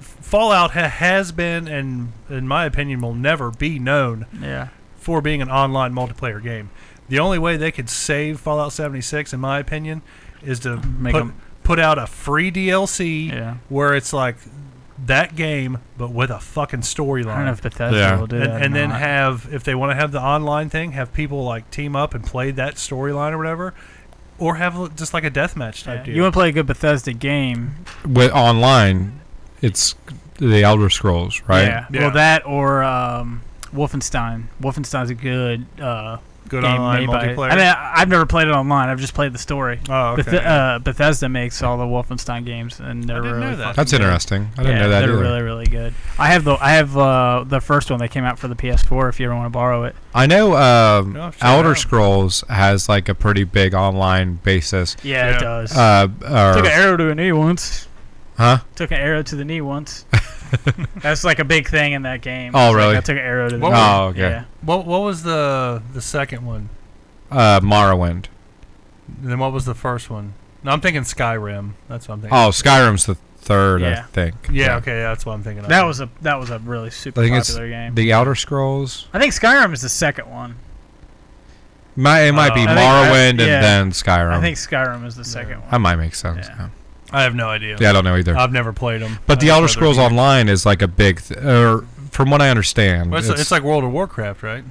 Fallout has been, and in my opinion, will never be known Yeah. for being an online multiplayer game. The only way they could save Fallout 76, in my opinion, is to Make 'em- put out a free DLC Yeah. where it's like that game, but with a fucking I don't know storyline. if Bethesda Yeah. will do that. And or then not. have, if they want to have the online thing, have people like team up and play that storyline or whatever, or have just like a deathmatch type Yeah. deal. You want to play a good Bethesda game? With online, it's the Elder Scrolls, right? Yeah. Yeah. Well, that or Wolfenstein. Wolfenstein's a good Good game online made by. multiplayer. I mean, I've never played it online. I've just played the story. Oh, okay. Bethesda makes all the Wolfenstein games, and they're didn't know really that. fucking That's good. interesting. I didn't Yeah, know that they're either. really, really good. I have the first one that came out for the PS4. If you ever want to borrow it. I know I've checked it Elder out. Scrolls has like a pretty big online basis. Yeah, Yeah. it does. Took an Or, arrow to a knee once. huh? Took an arrow to the knee once. That's like a big thing in that game. Oh, It's like really? I took an arrow to the What knee. was- Oh, okay. Yeah. What was the second one? Morrowind. And then what was the first one? No, I'm thinking Skyrim. That's what I'm thinking. Oh, Skyrim's the third, I Yeah. think. yeah, okay, that's what I'm thinking. That of. was a really super I think it's popular game. the Elder Scrolls. I think Skyrim is the second one. It might be I think Morrowind and yeah. then Skyrim. I think Skyrim is the second that one. might make sense. Yeah. Yeah. I have no idea. Yeah, I don't know either. I've never played them. But the Elder Scrolls Online is like a big, or from what I understand, Well, it's like World of Warcraft, right?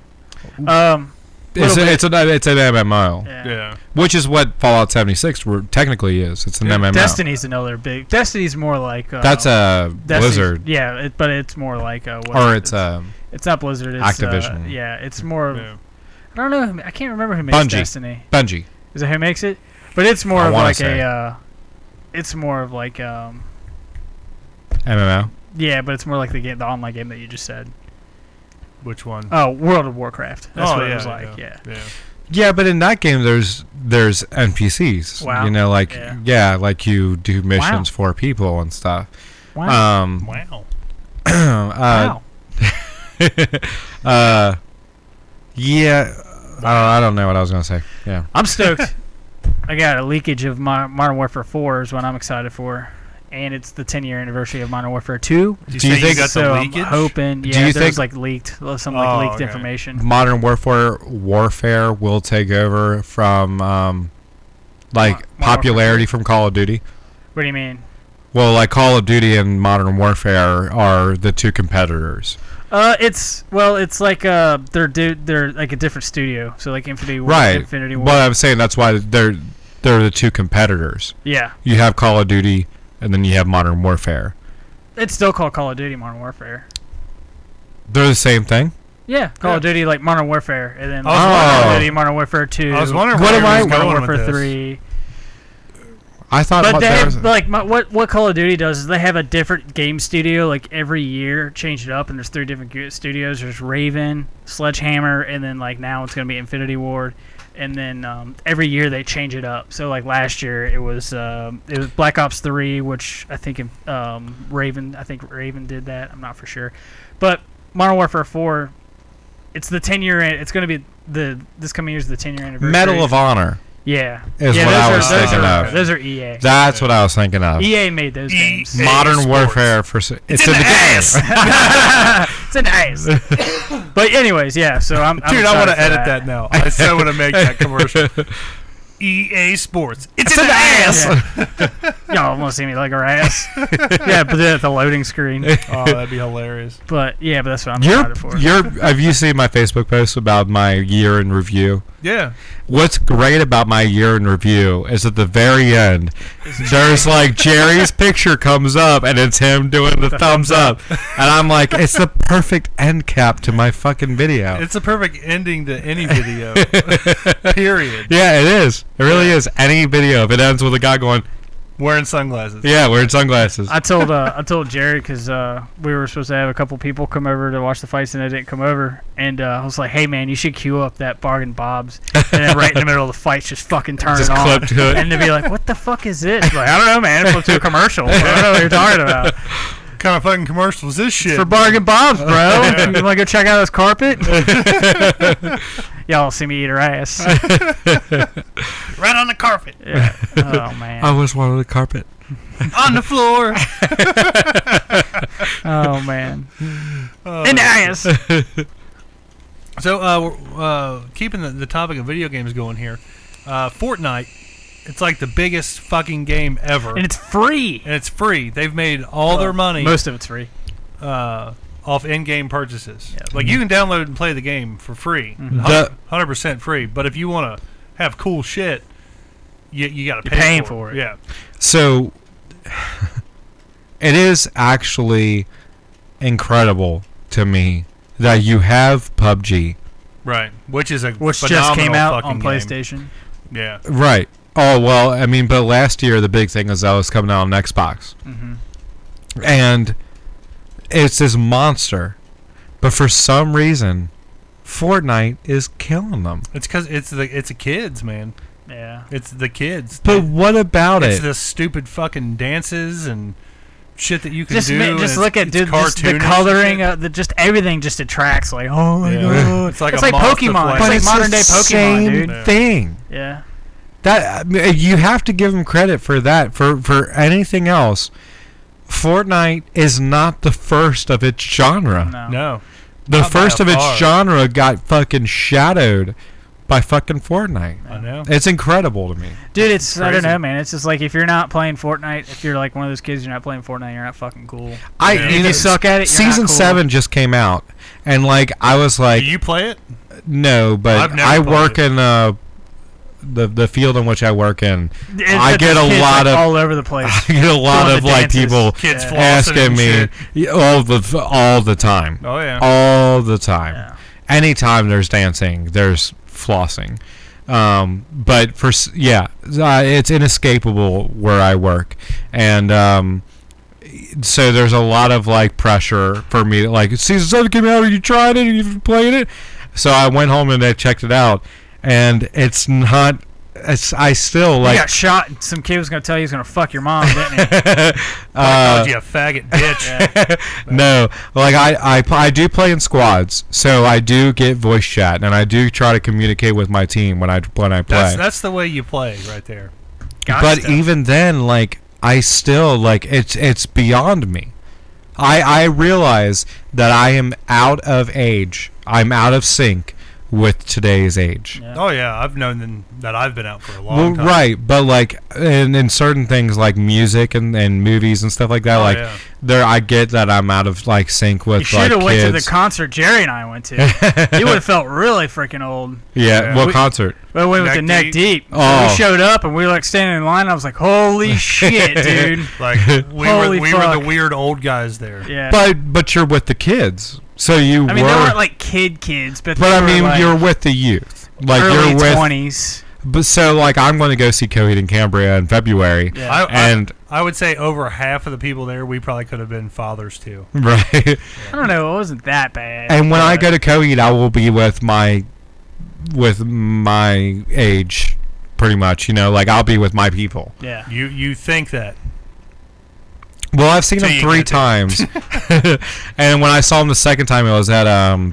it's little an MMO, Yeah. Yeah. which is what Fallout 76 technically is. It's an Yeah. MMO. Destiny's another big. Destiny's more like. That's a Destiny's- Blizzard, Yeah, but it's more like. What or is it's it? It's not Blizzard. It's Activision. yeah, it's more. Yeah. I don't know. I can't remember who makes Bungie. Destiny. Bungie. Is it who makes it? But it's more I of wanna like say. It's more of like MMO. yeah, but it's more like the online game that you just said. Which one? Oh, World of Warcraft. That's what it was yeah, like. Yeah. Yeah, but in that game, there's NPCs. Wow. You know, like Yeah. like you do missions for people and stuff. Wow. Wow. Wow. Yeah. I don't know what I was gonna say. Yeah. I'm stoked. I got a leakage of Modern Warfare 4 is what I'm excited for, and it's the 10-year anniversary of Modern Warfare 2. Do you think got so? the leakage? I'm hoping. Yeah, Do you there's think like leaked leaked information. Modern Warfare will take over from popularity from Call of Duty? What do you mean? Well, like Call of Duty and Modern Warfare are the two competitors. It's like they're like a different studio. So like Infinity War, Infinity War. But I'm saying that's why they're the two competitors. Yeah. You have Call of Duty, and then you have Modern Warfare. It's still called Call of Duty Modern Warfare. They're the same thing. Yeah, Call of Duty like Modern Warfare, and then Call of Duty Modern Warfare 2. I was wondering Modern Warfare 3. I thought, but what Call of Duty does is they have a different game studio like every year, change it up, and there's 3 different studios. There's Raven, Sledgehammer, and then like now it's gonna be Infinity Ward, and then every year they change it up. So like last year it was Black Ops 3, which I think Raven did that. I'm not for sure, but Modern Warfare 4, it's the 10-year. It's gonna be this coming year's the 10-year anniversary. Medal of Honor. Yeah. Is what I was thinking of. Those are EA. That's what I was thinking of. EA made those games. Modern Warfare it's in the ass. It's in the ass. But anyways, yeah. So I'm Dude, I want to edit that now. I so want to make that commercial. EA Sports. It's in the ass. Yeah. Y'all want to see me like our ass? Yeah, but then at the loading screen. Oh, that'd be hilarious. But yeah, but that's what I'm excited for. Have you seen my Facebook post about my year in review? Yeah. What's great about my year in review is at the very end, there's like Jerry's picture comes up and it's him doing the thumbs up. And I'm like, it's the perfect end cap to my fucking video. It's a perfect ending to any video. Period. Yeah, it is. It really is. Any video, if it ends with a guy going, wearing sunglasses. Yeah, wearing sunglasses. I told Jerry because we were supposed to have a couple people come over to watch the fights and they didn't come over, and I was like, "Hey man, you should queue up that Bargain Bob's," and then right in the middle of the fights, just fucking turn just it on, clip to it. and they'd be like, "What the fuck is this?" Like, I don't know, man. Flip to a commercial. I don't know what you're talking about. What kind of fucking commercial is this shit? It's for Bargain Bob's, bro. You want to go check out this carpet? Y'all see me eat her ass. Right on the carpet. Yeah. Oh man. I was one on the carpet. On the floor. Oh man. In the ass. So keeping the topic of video games going here, Fortnite. It's like the biggest fucking game ever. And it's free. They've made all their money. Most of it's free. Off in-game purchases. Yep. Like you can download and play the game for free, 100% free. But if you want to have cool shit, you got to pay. Paying for it. Yeah. So it is actually incredible to me that you have PUBG, right? Which just came out on game. PlayStation. Yeah. Right. Oh well, I mean, but last year the big thing is that was coming out on Xbox, and it's this monster, but for some reason, Fortnite is killing them. It's because it's the kids, man. Yeah. It's the kids. But what about it's it? the stupid fucking dances and shit that you can do. Just look at the coloring, just everything just attracts. Like, oh my god, it's like Pokemon. It's like modern day Pokemon, dude. Thing. Yeah. That you have to give them credit for that. For anything else, Fortnite is not the first of its genre. No. The first of its genre got fucking shadowed by fucking Fortnite. I know. It's incredible to me. Dude, I don't know, man. It's just like if you're not playing Fortnite, if you're like one of those kids, you're not playing Fortnite, you're not fucking cool. If you suck at it, you're Season not cool. 7 just came out, and like I was like, do you play it? No, but I work in the field in which I work in. I get a lot of all over the place. I get a lot of like people asking me all the time. Oh yeah, all the time. Yeah. Anytime there's dancing, there's flossing. But it's inescapable where I work, and so there's a lot of like pressure for me. Like, season 7 came out. Are you trying it? Are you playing it? So I went home and I checked it out, and it's not. I still like. You got shot, and some kid was gonna tell you he's gonna fuck your mom, didn't he? Called you a faggot bitch. Yeah. No, like I do play in squads, so I do get voice chat, and I do try to communicate with my team when I play. That's the way you play right there. But even then, like, I still like it's beyond me. I realize that I am out of age. I'm out of sync with today's age. Yeah. Oh yeah, I've known that I've been out for a long time. Right, but like in certain things like music and movies and stuff like that, I get that I'm out of like sync with. You should have went to the concert Jerry and I went to. You would have felt really freaking old. Yeah, what concert? We went with the Neck Deep. Oh. So we showed up and we were like standing in line. I was like, "Holy shit, dude!" Like we were the weird old guys there. Yeah. But you're with the kids. So I mean, they weren't like kids, but I mean, like you're with the youth, like early you're with 20s. But so, like, I'm going to go see Coheed and Cambria in February, I would say over half of the people there, we probably could have been fathers too. Right. I don't know. It wasn't that bad. And when I go to Coheed, I will be with my age, pretty much. You know, like I'll be with my people. Yeah. You think that? Well, I've seen him 3 times, and when I saw him the second time, it was at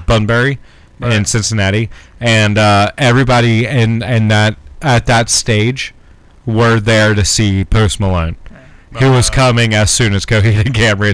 Bunbury in Cincinnati, and everybody in that at that stage were there to see Post Malone, who was coming as soon as Coheed and Cambria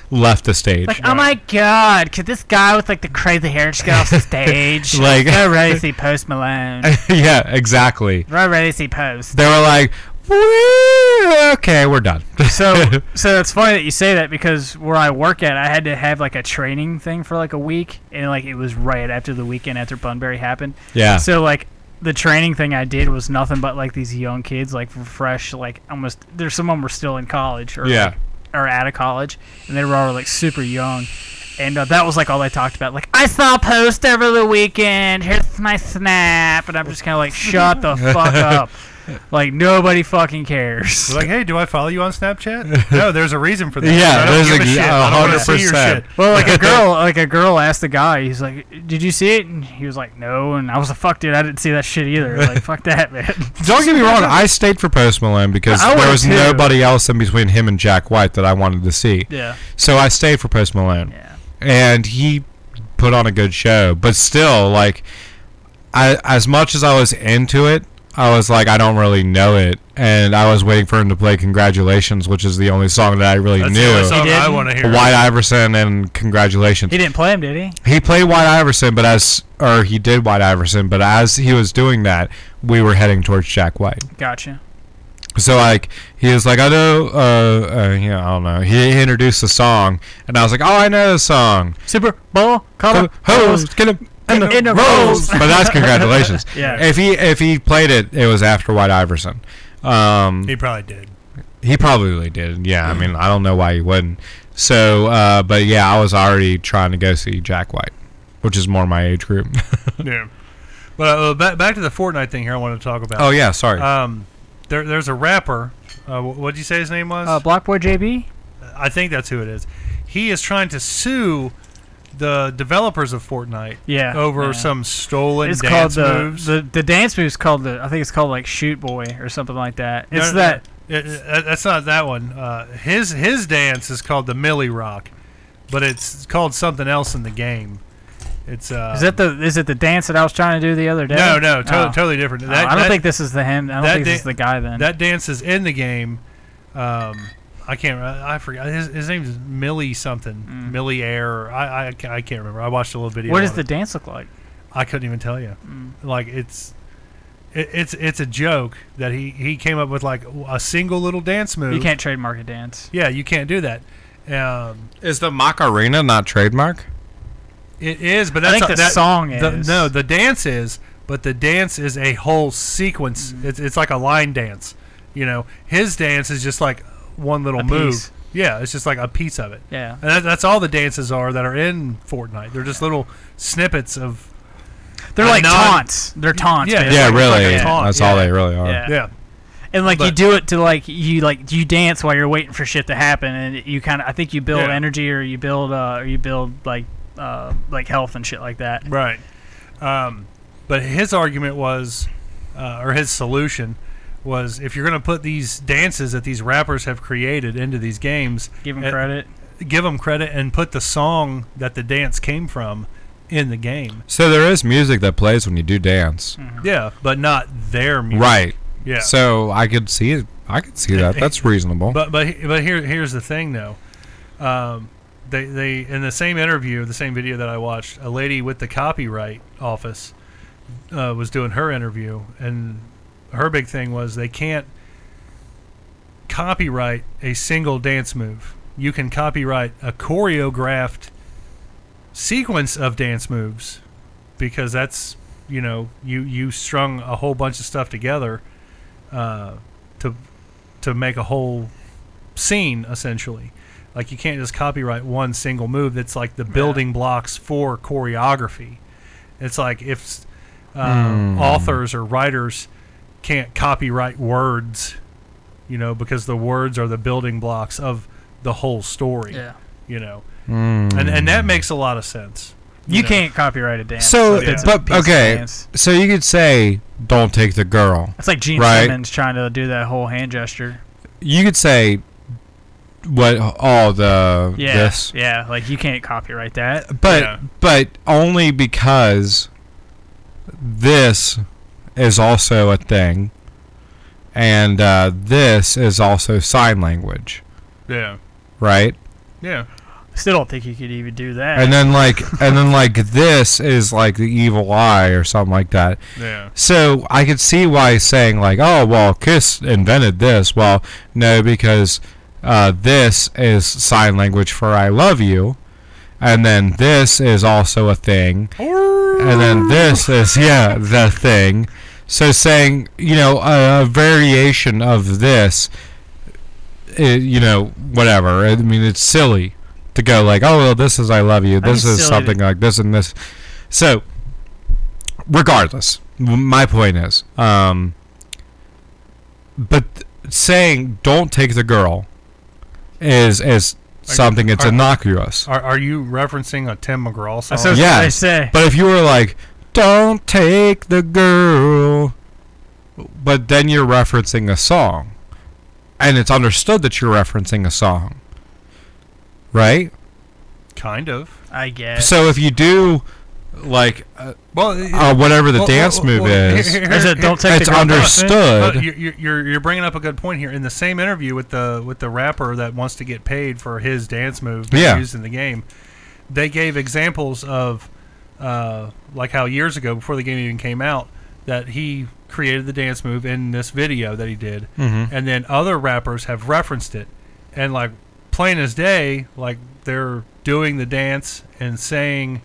left the stage. Like, oh my God, could this guy with like the crazy hair just get off the stage? Like, we're ready to see Post Malone. Yeah, exactly. We're ready to see Post. They were like, okay, we're done. So it's funny that you say that, because where I work at, I had to have like a training thing for like a week, and like it was right after the weekend after Bunbury happened. Yeah. So like the training thing I did was nothing but like these young kids, like fresh, like almost. There's some of them were still in college or or out of college, and they were all like super young. And that was like all they talked about. Like, I saw Post over the weekend. Here's my snap, and I'm just kind of like, shut the fuck up. Like, nobody fucking cares. Like, hey, do I follow you on Snapchat? No, there's a reason for that. Yeah, there's a shit. I don't want to see your shit. Well, like a girl asked the guy. He's like, "Did you see it?" And he was like, "No." And I was like, "Fuck, dude, I didn't see that shit either." Like, fuck that, man. Don't get me wrong. I stayed for Post Malone because there was nobody else in between him and Jack White that I wanted to see. Yeah. So I stayed for Post Malone. Yeah. And he put on a good show, but still, like, as much as I was into it, I was like, I don't really know it, and I was waiting for him to play "Congratulations," which is the only song that I really knew. That's the only song I want to hear. White Iverson and "Congratulations." He didn't play him, did he? He played White Iverson, he did White Iverson, but as he was doing that, we were heading towards Jack White. Gotcha. So like he was like, I know, I don't know. He introduced the song, and I was like, oh, I know the song. Super Bowl, color hose, get him. In the rose. But that's "Congratulations." Yeah. If he played it, it was after White Iverson. He probably did. He probably did. Yeah. I mean, I don't know why he wouldn't. So, but yeah, I was already trying to go see Jack White, which is more my age group. Yeah. But back to the Fortnite thing here. I wanted to talk about. Oh yeah, sorry. There's a rapper. What did you say his name was? Block Boy JB. I think that's who it is. He is trying to sue the developers of Fortnite over some stolen dance moves. The dance move's called I think it's called like Shoot Boy or something like that. It's that's not that one. His dance is called the Millie Rock, but it's called something else in the game. It's is it the dance that I was trying to do the other day? No, totally different. I don't think this is him. I don't think this is the guy then. That dance is in the game. I can't. I forgot. His name is Millie something. Millie Air. I can't remember. I watched a little video. What does the dance look like? I couldn't even tell you. Like it's a joke that he came up with, like a single little dance move. You can't trademark a dance. Yeah, you can't do that. Is the Macarena not trademark? It is, but that's I think the song is. The dance is, but the dance is a whole sequence. It's like a line dance. You know, his dance is just like one little move. Piece. Yeah, it's just like a piece of it. Yeah, and that's all the dances are that are in Fortnite. They're just little snippets of They're like taunts. They're taunts. Yeah, basically. Yeah, like really. a taunt, That's yeah. all they really are. Yeah. Yeah. And like But- you do it to you dance while you're waiting for shit to happen, and you kind of I think you build energy or you build like health and shit like that. Right. But his argument was, or his solution was, if you're going to put these dances that these rappers have created into these games, Give them credit. Give them credit, and put the song that the dance came from in the game. So there is music that plays when you do dance. Mm-hmm. Yeah, but not their music. Right. Yeah. So I could see it. I could see that. That's reasonable. But here's the thing though. They in the same interview, the same video that I watched, a lady with the copyright office was doing her interview, and her big thing was they can't copyright a single dance move. You can copyright a choreographed sequence of dance moves because that's, you strung a whole bunch of stuff together to make a whole scene, essentially. Like, you can't just copyright one single move that's like the building blocks for choreography. It's like if authors or writers can't copyright words, because the words are the building blocks of the whole story. Yeah. And that makes a lot of sense. You can't copyright a dance. So, it's a but piece of okay. dance. So you could say, "Don't take the girl." It's like Gene Right. Simmons trying to do that whole hand gesture. You could say, "What? Oh, the Yeah, this." yeah. Like you can't copyright that. But only because this is also a thing, and this is also sign language, Yeah. right? Yeah. Still don't think you could even do that. And then like this is like the evil eye or something like that. Yeah. So I could see why he's saying like, oh well, Kiss invented this. Well, no, because this is sign language for "I love you," and then this is also a thing, and then this is the thing. So saying a variation of this, whatever. I mean, it's silly to go like, oh well, this is "I love you." This is something like this and this. So, regardless, my point is, but saying "don't take the girl" is something. It's innocuous. Are you referencing a Tim McGraw song? That's what Yeah. I say. But if you were like, "Don't take the girl," but then you're referencing a song, and it's understood that you're referencing a song, right? Kind of. I guess. So if you do like whatever the dance move is, don't take it's the girl. understood. You're bringing up a good point here. In the same interview with the rapper that wants to get paid for his dance move used in the game, they gave examples of like how years ago, before the game even came out, that he created the dance move in this video that he did, and then other rappers have referenced it, and like plain as day, like they're doing the dance and saying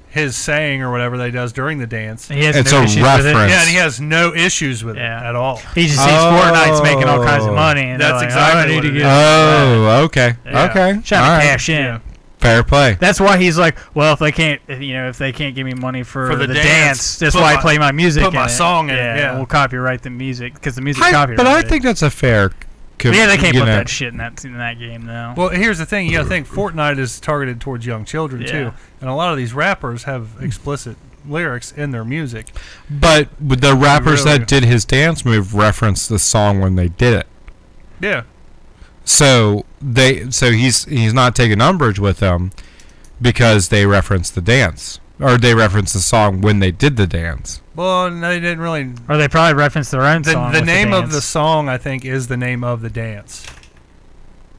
his saying or whatever that he does during the dance. He has It's no a issues with it. reference. Yeah, and he has no issues with it at all. He just sees Fortnite's making all kinds of money, and That's they're like, exactly I need what to it get is. Oh, okay, Yeah. okay, trying to all right. cash in. Yeah. Fair play. That's why he's like, well, if they can't give me money for the the dance, dance, that's put why I my- play my music. put my in it. song in it, yeah. we'll copyright the music because the music copyrighted. But I think that's a fair. yeah, they can't you put know. that shit in that game though. Well, here's the thing. You got to think Fortnite is targeted towards young children Yeah. too, and a lot of these rappers have explicit lyrics in their music. But the rappers really- that did his dance move referenced the song when they did it. Yeah. So he's not taking umbrage with them because they referenced the dance, or they referenced the song when they did the dance. Well, no, they didn't really. Or they probably referenced their own song. The with name of dance. the song, I think, is the name of the dance.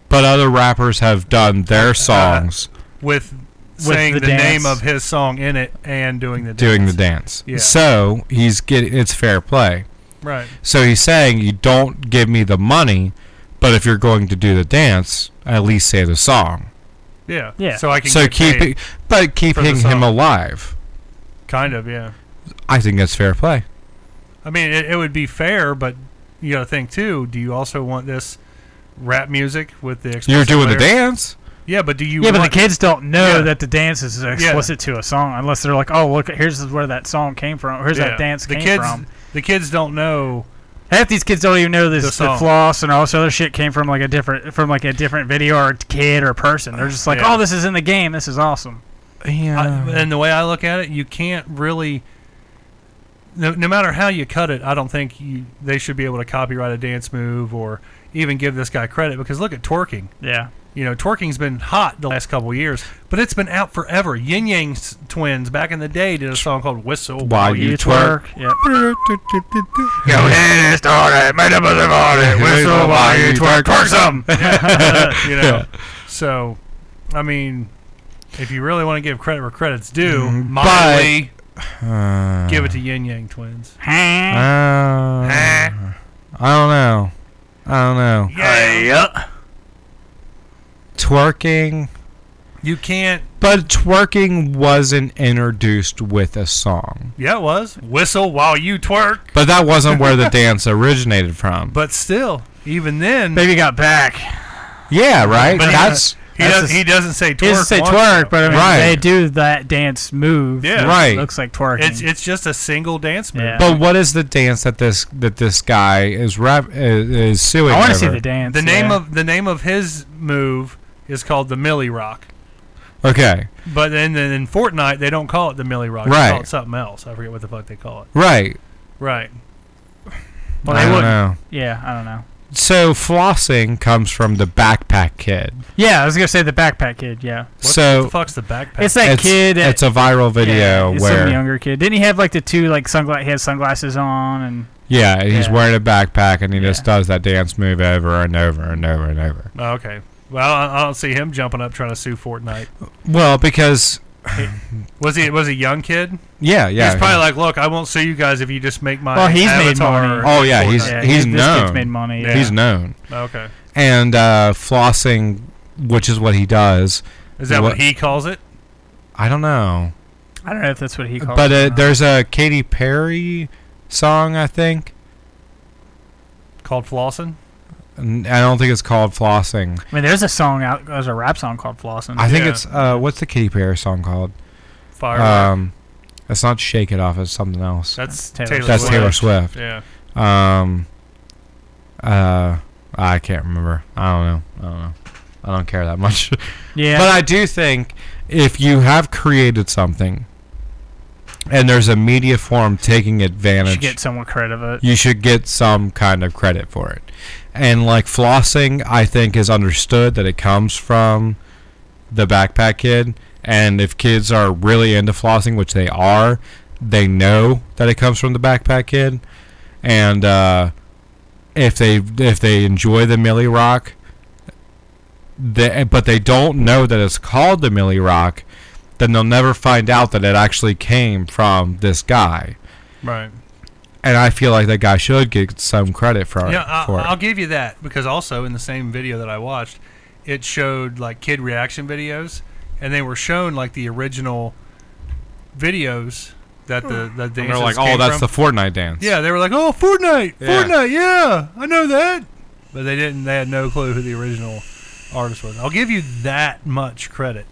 But other rappers have done their songs With saying the the dance. name of his song in it and doing the dance. doing the dance. Yeah. So it's fair play. Right. So he's saying, you don't give me the money, but if you're going to do the dance, at least say the song. Yeah. Yeah. So I can So get paid. keeping the him song. alive. Kind of, yeah. I think that's fair play. I mean, it would be fair, but you got to think too. Do you also want this rap music with the explicit You're doing the lyrics? dance. Yeah, but do you? Yeah, but the want- kids don't know Yeah. that the dance is explicit to a song unless they're like, oh, look, here's where that song came from. Here's that dance came from. The kids don't know. Half these kids don't even know this. The song. floss and all this other shit came from like a different video or kid or person. They're just like, Yeah. oh, this is in the game. This is awesome. Yeah. And the way I look at it, you can't really. No matter how you cut it, I don't think they should be able to copyright a dance move or even give this guy credit, because look at twerking. Yeah. You know, twerking's been hot the last couple of years, but it's been out forever. Yin Yang Twins back in the day did a song called "Whistle While You Twerk." Yep. Go ahead and start it. Make up the party. Whistle while you twerk. Twerk some. You know, so I mean, if you really want to give credit where credit's due, Miley, give it to Yin Yang Twins. I don't know. Yeah. Twerking. You can't. But twerking wasn't introduced with a song. Yeah, it was "Whistle While You Twerk," But that wasn't where the dance originated from. but still, even then, Baby got back. Yeah, right? But That's he doesn't say twerk. He doesn't say once, twerk, though. but I mean, Right. they do that dance move. Yeah. Right. It looks like twerking. It's just a single dance move. Yeah. But what is the dance that this guy is suing I want to over? see the dance. The name of his move is called the Millie Rock. Okay. But then in Fortnite they don't call it the Millie Rock. Right. They call it something else. I forget what the fuck they call it. Right. Right. Well, I they don't wouldn't. know. Yeah, I don't know. So flossing comes from the backpack kid. Yeah, I was gonna say the backpack kid. Yeah, What So the fuck's the backpack? it's that kid. It's a viral video it's where some younger kid. Didn't he have like the two like he had sunglasses on and yeah, he's Yeah. wearing a backpack and he Yeah. just does that dance move over and over and over and over. Oh, okay. Well, I don't see him jumping up trying to sue Fortnite. Well, because Was he a young kid? yeah, He's probably like, look, I won't sue you guys if you just make my. Well, he's made avatar money. Oh, yeah, he's- Fortnite." this known. kid's made money. Yeah. he's known. Okay. And flossing, which is what he does. Is that what he calls it? I don't know. I don't know if that's what he calls But it. there's a Katy Perry song, I think. Called flossing? I don't think it's called flossing. I mean, there's a song out. There's a rap song called "Flossing." I think Yeah. it's what's the Katy Perry song called? Fire. It's not "Shake It Off." It's something else. That's Taylor Taylor Swift. That's Taylor Swift. Yeah. I can't remember. I don't know. I don't care that much. Yeah, But I do think if you have created something and there's a media form taking you advantage, should get someone credit of it. you should get some kind of credit for it. And like flossing, I think is understood that it comes from the backpack kid. And if kids are really into flossing, which they are, they know that it comes from the backpack kid. And if they enjoy the Millie Rock, but they don't know that it's called the Millie Rock, then they'll never find out that it actually came from this guy. Right. And I feel like that guy should get some credit for it. Yeah, for it. I'll give you that, because also in the same video that I watched, it showed like kid reaction videos, and they were shown like the original videos that the And they're dances like, came oh, that's from. the Fortnite dance. Yeah, they were like, oh, Fortnite, Yeah. Fortnite, yeah, I know that. But they didn't. They had no clue who the original artist was. I'll give you that much credit,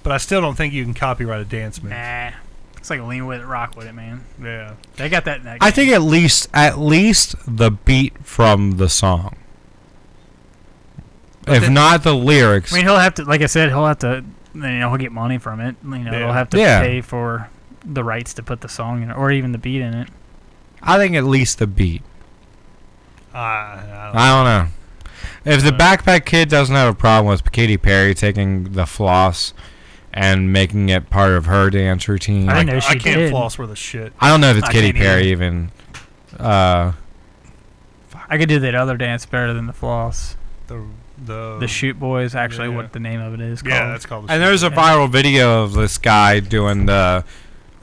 but I still don't think you can copyright a dance move. Nah, it's like lean with it, rock with it, man. Yeah. They got that in that I game. think at least the beat from the song. But If then- not the lyrics, I mean, he'll have to, like I said, he'll have to, he'll get money from it. Yeah. They'll have to Yeah. pay for the rights to put the song in it, or even the beat in it. I think at least the beat. I I don't know. If the backpack kid doesn't have a problem with Katy Perry taking the floss and making it part of her dance routine, I didn't know she can't did. floss worth a shit. I don't know if it's I Katy can't Perry either. even. I could do that other dance better than the floss. The The Shoot Boys, actually, Yeah. what the name of it is called. Yeah, that's called. And there's a viral video of this guy doing the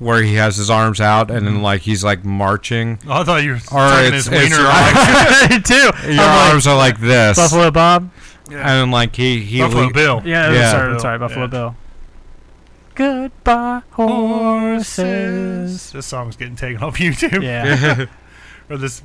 where he has his arms out and then like he's like marching. Oh, I thought you were Or turning it's- his it's wiener your- off. too. Your arms are like this, Buffalo Bob. Yeah. and then like he Buffalo Bill. Yeah, Yeah. sorry, Buffalo Yeah. Bill. Goodbye, horses. This song's getting taken off YouTube. Yeah. Or this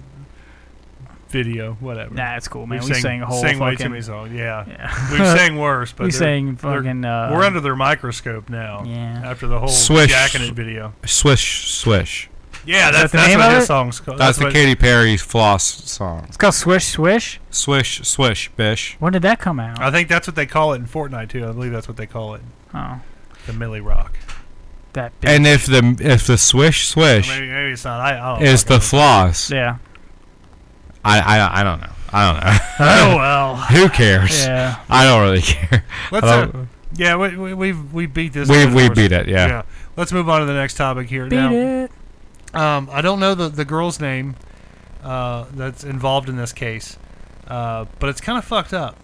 video, whatever. Nah, it's cool, man. We've We sang a whole sang way fucking... too many songs. Yeah. Yeah. We've sang worse, but we sang fucking... we're under their microscope now. Yeah. After the whole Swish. Jacking It video. Swish, swish. Yeah, that that's the name what of his it? song's called. That's the what- Katy Perry floss song. It's called Swish Swish. Swish, swish, bish. When did that come out? I think that's what they call it in Fortnite too. I believe that's what they call it. Oh, The Millie Rock. that bitch. And if the swish, swish Maybe it's not. I don't is know. the floss, Yeah. I don't know. I don't know. Oh, well. Who cares? Yeah. I don't really care. Let's. I don't- Yeah, we beat this. we beat it. Yeah. Let's move on to the next topic here. Beat Now, it. I don't know the girl's name that's involved in this case, but it's kind of fucked up.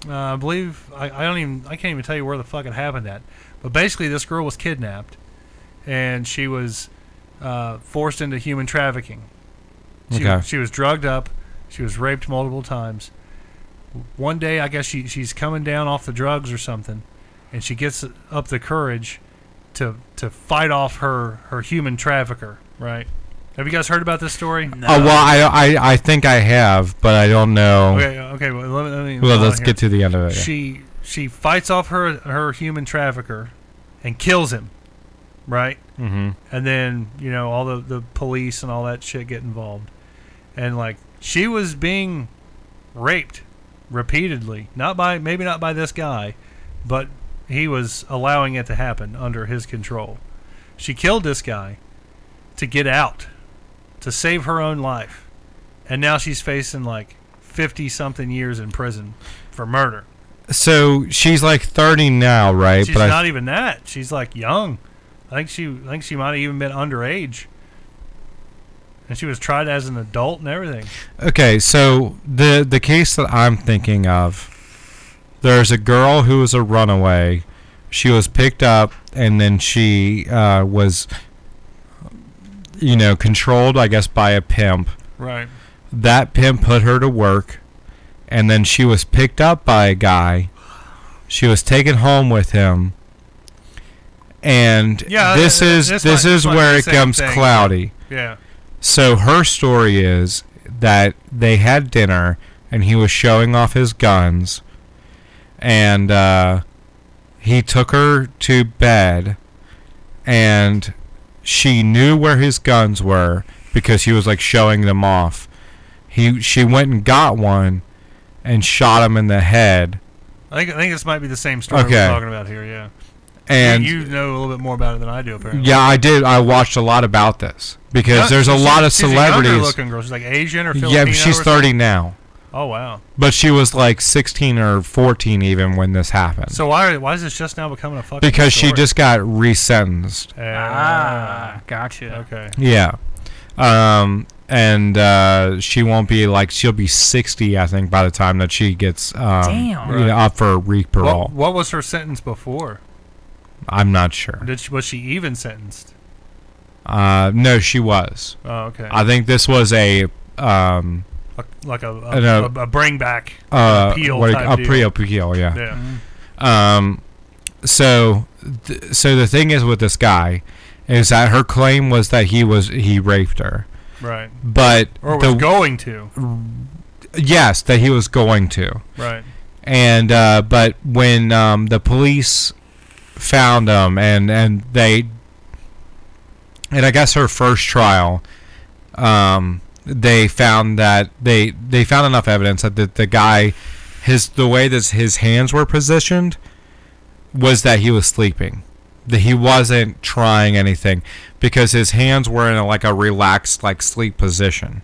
I believe I can't even tell you where the fuck it happened at. But basically, this girl was kidnapped, and she was forced into human trafficking. Okay. She was drugged up. She was raped multiple times. One day, I guess she's coming down off the drugs or something, and she gets up the courage to fight off her human trafficker. Right? Have you guys heard about this story? No. Well, I think I have, but I don't know. Okay. Well, let me Well, hold let's on get to the end of it. here. She fights off her human trafficker and kills him. Right? Mm-hmm. And then, all the police and all that shit get involved. And, like, she was being raped repeatedly. Maybe not by this guy, but he was allowing it to happen under his control. She killed this guy to get out, to save her own life. And now she's facing, like, 50-something years in prison for murder. So she's like 30 now, right? She's not even that. She's, like, young. I think she might have even been underage. And she was tried as an adult and everything. Okay, so the case that I'm thinking of, there's a girl who was a runaway. She was picked up, and then she was, controlled, I guess, by a pimp. Right. That pimp put her to work, and then she was picked up by a guy. She was taken home with him. And Yeah, this is might where be it the same becomes thing. cloudy. Yeah. So her story is that they had dinner and he was showing off his guns, and he took her to bed, and she knew where his guns were because he was like showing them off. She went and got one and shot him in the head. I think this might be the same story Okay. we're talking about here, yeah. And you know a little bit more about it than I do, apparently. yeah, I did. I watched a lot about this because there's a She's- lot of she's a younger celebrities. looking girl. She's like Asian or Filipino. Yeah, but she's or 30 something? now. Oh wow. But she was like 16 or 14 even when this happened. So why is this just now becoming a fucking Because she story? just got resentenced. Gotcha. Okay. Yeah. And she won't be like, she'll be 60, I think, by the time that she gets Damn. up for re-parole. What was her sentence before? I'm not sure. Was she even sentenced? No, she was. Oh, okay. I think this was a like no. a bring back appeal type deal. pre-appeal, yeah. Yeah. So the thing is with this guy is that her claim was that he raped her. Right. But Or was going to. yes, that he was going to. Right. And but when the police found him and I guess her first trial, they found that they found enough evidence that the guy, the way that his hands were positioned was that he was sleeping, that he wasn't trying anything because his hands were in a relaxed sleep position.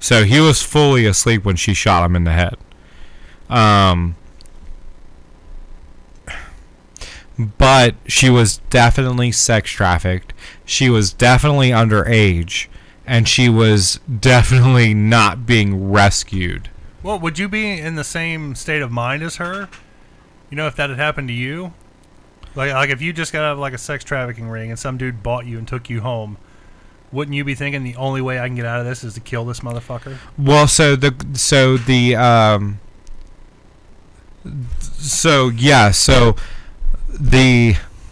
So he was fully asleep when she shot him in the head. But she was definitely sex trafficked. She was definitely underage, and she was definitely not being rescued. Well, would you be in the same state of mind as her? If that had happened to you? Like if you just got out of a sex trafficking ring and some dude bought you and took you home, wouldn't you be thinking the only way I can get out of this is to kill this motherfucker? Well, so the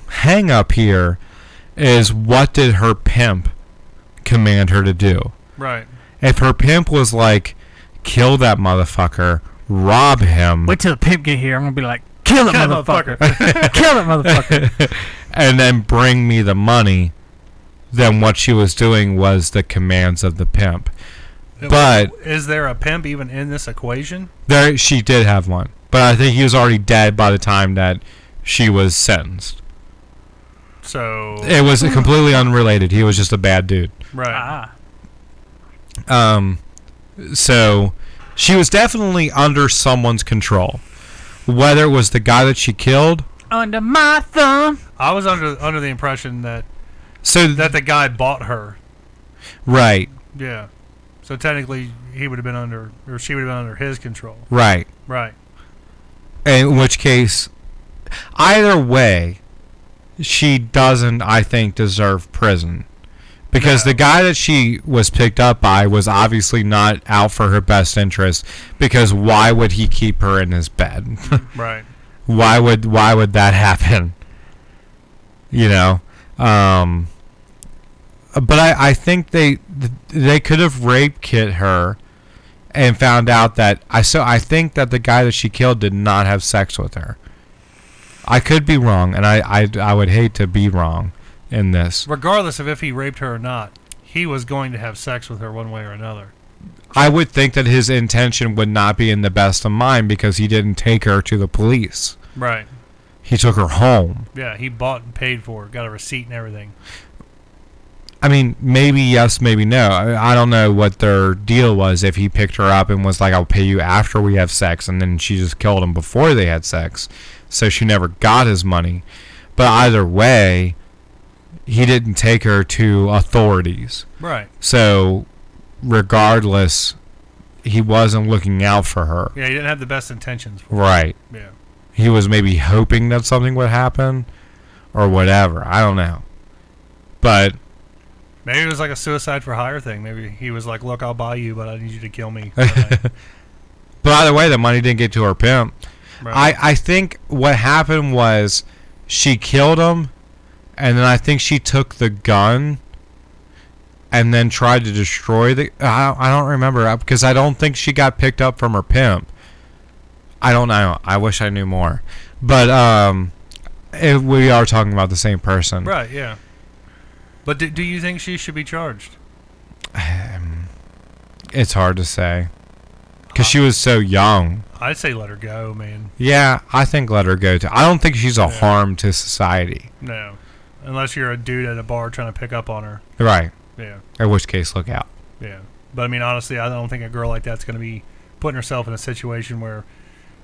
hang up here is, what did her pimp command her to do? Right. If her pimp was like, kill that motherfucker, rob him. Wait till the pimp get here. I'm gonna be like, kill that motherfucker. Kill that motherfucker. And then bring me the money. Then what she was doing was the commands of the pimp. But is there a pimp even in this equation? There, she did have one, but I think he was already dead by the time that she was sentenced. So it was completely unrelated. He was just a bad dude. Right. So she was definitely under someone's control. Whether it was the guy that she killed, under my thumb. I was under the impression that that the guy bought her. Right. Yeah. So technically, he would have been under, or she would have been under his control. Right. Right. In which case, either way, she doesn't, I think, deserve prison. Because the guy that she was picked up by was obviously not out for her best interest. Because why would he keep her in his bed? Right. Why would that happen? You know? But I think they could have rape kit her and found out that I think that the guy that she killed did not have sex with her. I could be wrong, and I would hate to be wrong in this. Regardless of if he raped her or not, he was going to have sex with her one way or another. I would think that his intention would not be in the best of mind because he didn't take her to the police. Right. He took her home. Yeah, he bought and paid for her, got a receipt and everything. I mean, maybe yes, maybe no. I don't know what their deal was. If he picked her up and was like, I'll pay you after we have sex, and then she just killed him before they had sex, so she never got his money. But either way, he didn't take her to authorities. Right. So, regardless, he wasn't looking out for her. Yeah, he didn't have the best intentions for her. Right. Yeah. He was maybe hoping that something would happen or whatever. I don't know. But maybe it was like a suicide for hire thing. Maybe he was like, look, I'll buy you, but I need you to kill me. But either way, the money didn't get to her pimp. Right. I think what happened was she killed him, and then I think she took the gun and then tried to destroy the... I don't remember, because I don't think she got picked up from her pimp. I don't know. I wish I knew more. But we are talking about the same person. Right, yeah. But do you think she should be charged? It's hard to say. Because she was so young. I'd say let her go, man. Yeah, I think let her go, too. I don't think she's a harm to society. No. Unless you're a dude at a bar trying to pick up on her. Right. Yeah. In which case, look out. Yeah. But, I mean, honestly, I don't think a girl like that's going to be putting herself in a situation where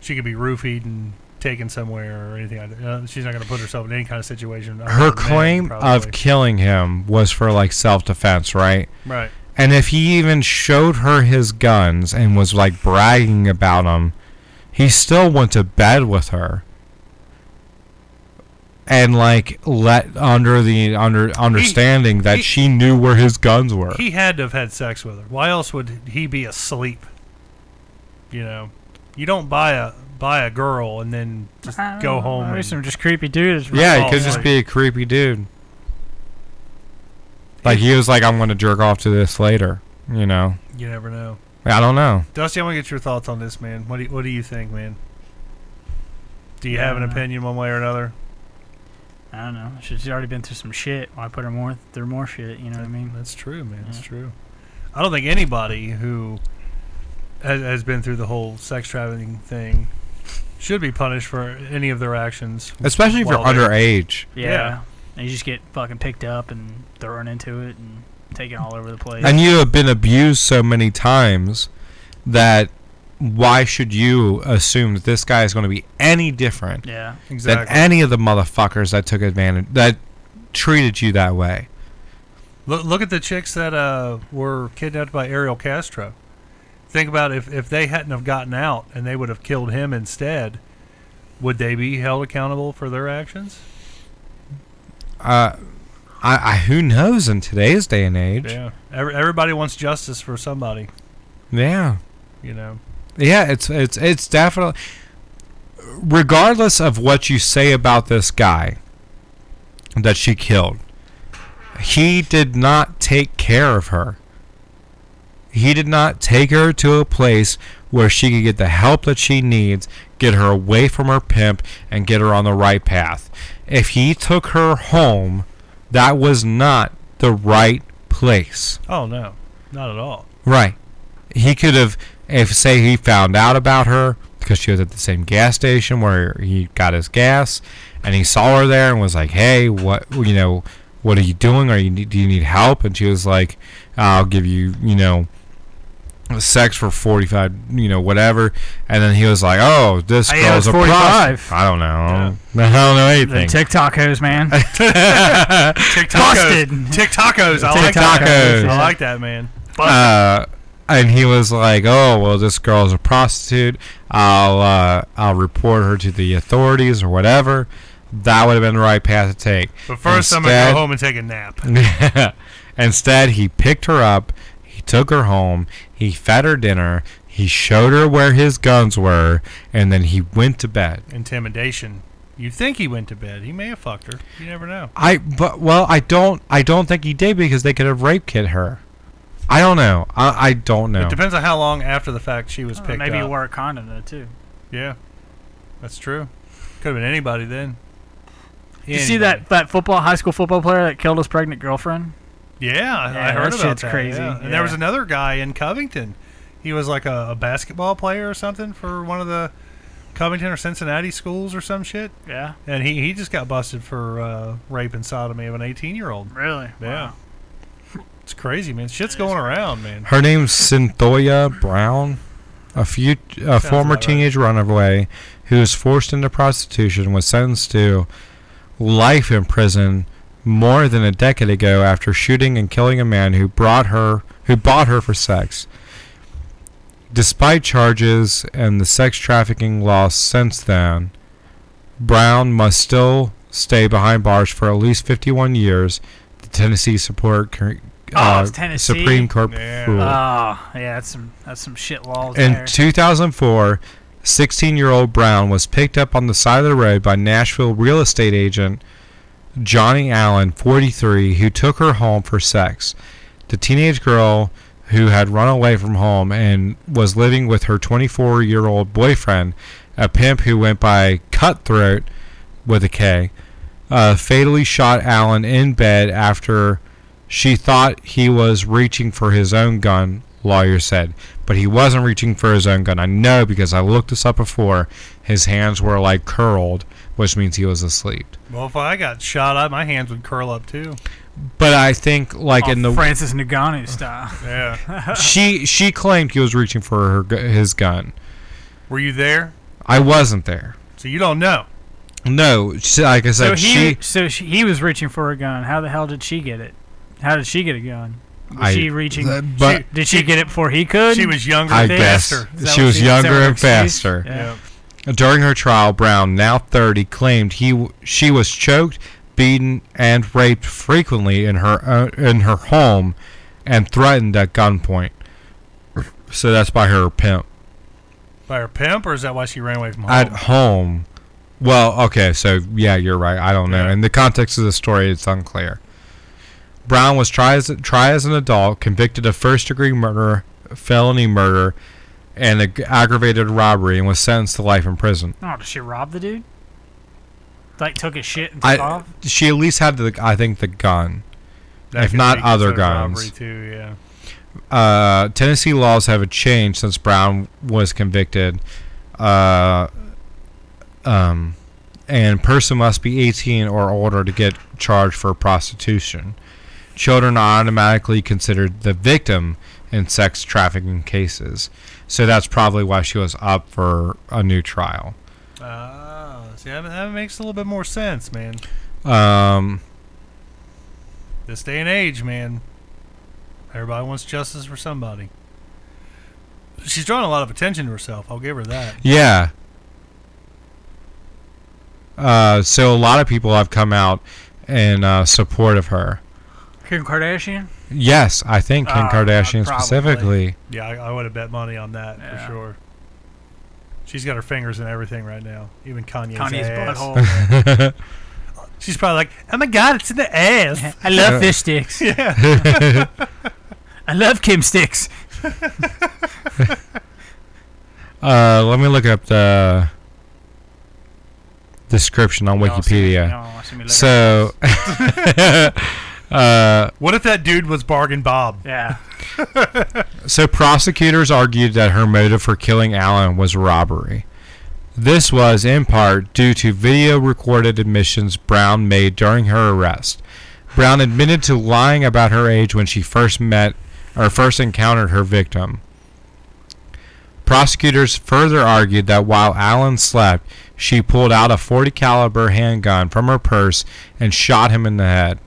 she could be roofied and taken somewhere or anything like that. She's not going to put herself in any kind of situation. Her claim of killing him was for, like, self-defense, right? Right. And if he even showed her his guns and was, like, bragging about them, he still went to bed with her. And, like, let under the understanding that she knew where his guns were. He had to have had sex with her. Why else would he be asleep? You know? You don't buy a girl and then just go home. Maybe some just creepy dudes. Yeah, he could just be a creepy dude. Like, he was like, I'm going to jerk off to this later, you know? You never know. I don't know. Dusty, I want to get your thoughts on this, man. What do you think, man? Do you have an opinion one way or another? I don't know. She's already been through some shit. Why put her through more shit? You know what I mean? That's true, man. That's true. I don't think anybody who has been through the whole sex trafficking thing should be punished for any of their actions. Especially if you're underage. Yeah. And you just get fucking picked up and thrown into it and taken all over the place. And you have been abused so many times that why should you assume that this guy is going to be any different than any of the motherfuckers that took advantage, that treated you that way? Look at the chicks that were kidnapped by Ariel Castro. Think about if they hadn't have gotten out and they would have killed him instead, would they be held accountable for their actions? Who knows in today's day and age? Yeah, everybody wants justice for somebody. Yeah, you know. Yeah, it's definitely, regardless of what you say about this guy that she killed, he did not take care of her. He did not take her to a place where she could get the help that she needs, get her away from her pimp, and get her on the right path. If he took her home, that was not the right place. Oh, no. Not at all. Right. He could have, if say he found out about her because she was at the same gas station where he got his gas, and he saw her there and was like, "Hey, what are you doing? Do you need help?" And she was like, "I'll give you, sex for 45, whatever." And then he was like, "Oh, this girl's a 45. I don't know. Yeah. I don't know anything." The TikTokos, man. Busted. TikTokos. I like that. TikTokos. I like that, man. And he was like, "Oh, well, this girl's a prostitute. I'll report her to the authorities or whatever." That would have been the right path to take. But first, I'm going to go home and take a nap. Instead, he picked her up. He took her home. He fed her dinner. He showed her where his guns were, and then he went to bed. Intimidation. You think he went to bed? He may have fucked her. You never know. I don't think he did, because they could have rape kit her. I don't know. I don't know. It depends on how long after the fact she was picked maybe up. you wore a condom though too. Yeah, that's true. Could have been anybody then. You see that high school football player that killed his pregnant girlfriend? Yeah, I Yeah, heard that about shit's that. crazy. Yeah. And Yeah. there was another guy in Covington. He was like a basketball player or something for one of the Covington or Cincinnati schools or some shit. Yeah. And he just got busted for rape and sodomy of an 18-year-old. Really? Yeah. Wow. It's crazy, man. Shit's going around, man. Her name's Cynthia Brown, a former about teenage runaway who was forced into prostitution, was sentenced to life in prison more than a decade ago after shooting and killing a man who bought her for sex. Despite charges and the sex trafficking laws since then, Brown must still stay behind bars for at least 51 years. The Tennessee It's Tennessee. Supreme Court Yeah. ruled. Oh, yeah, that's some shit laws In there. 2004, 16-year-old Brown was picked up on the side of the road by Nashville real estate agent Johnny Allen, 43, who took her home for sex. The teenage girl, who had run away from home and was living with her 24-year-old boyfriend, a pimp who went by Cutthroat with a K, fatally shot Allen in bed after she thought he was reaching for his own gun, lawyer said. But he wasn't reaching for his own gun. I know, because I looked this up before. His hands were like curled, which means he was asleep. Well, if I got shot up, my hands would curl up too. But I think, like, in the Francis Ngannou style. Yeah. she claimed he was reaching for his gun. Were you there? I wasn't there. So you don't know. No, like I said, He was reaching for a gun. How the hell did she get it? How did she get a gun? Was she reaching? Did she get it before he could? She was younger I and guess faster. she was younger and faster. Yeah. During her trial, Brown, now 30, claimed she was choked, beaten, and raped frequently in her home, and threatened at gunpoint. So that's by her pimp. By her pimp, or is that why she ran away from home? At home. Well, okay, so yeah, you're right. I don't know. Yeah. In the context of the story, it's unclear. Brown was tried as an adult, convicted of first-degree murder, felony murder, and aggravated robbery, and was sentenced to life in prison. Oh, did she rob the dude? Like, took his shit and took off? She at least had, I think, the gun. That if could not be other considered guns. robbery too, yeah. Tennessee laws have changed since Brown was convicted. And person must be 18 or older to get charged for prostitution. Children are automatically considered the victim in sex trafficking cases. So that's probably why she was up for a new trial. See, that makes a little bit more sense, man. This day and age, man, everybody wants justice for somebody. She's drawing a lot of attention to herself. I'll give her that. Yeah. So a lot of people have come out in support of her. Kim Kardashian? Yes, I think Kim Kardashian probably. specifically. Yeah, I would have bet money on that for sure. She's got her fingers in everything right now, even Kanye's ass. butthole. She's probably like, oh my god, it's in the ass. I love fish sticks. Yeah. I love Kim sticks. Let me look up the description on Wikipedia. So, what if that dude was Bargain Bob? Yeah. So prosecutors argued that her motive for killing Allen was robbery. This was, in part, due to video-recorded admissions Brown made during her arrest. Brown admitted to lying about her age when she first encountered her victim. Prosecutors further argued that while Allen slept, she pulled out a .40 caliber handgun from her purse and shot him in the head.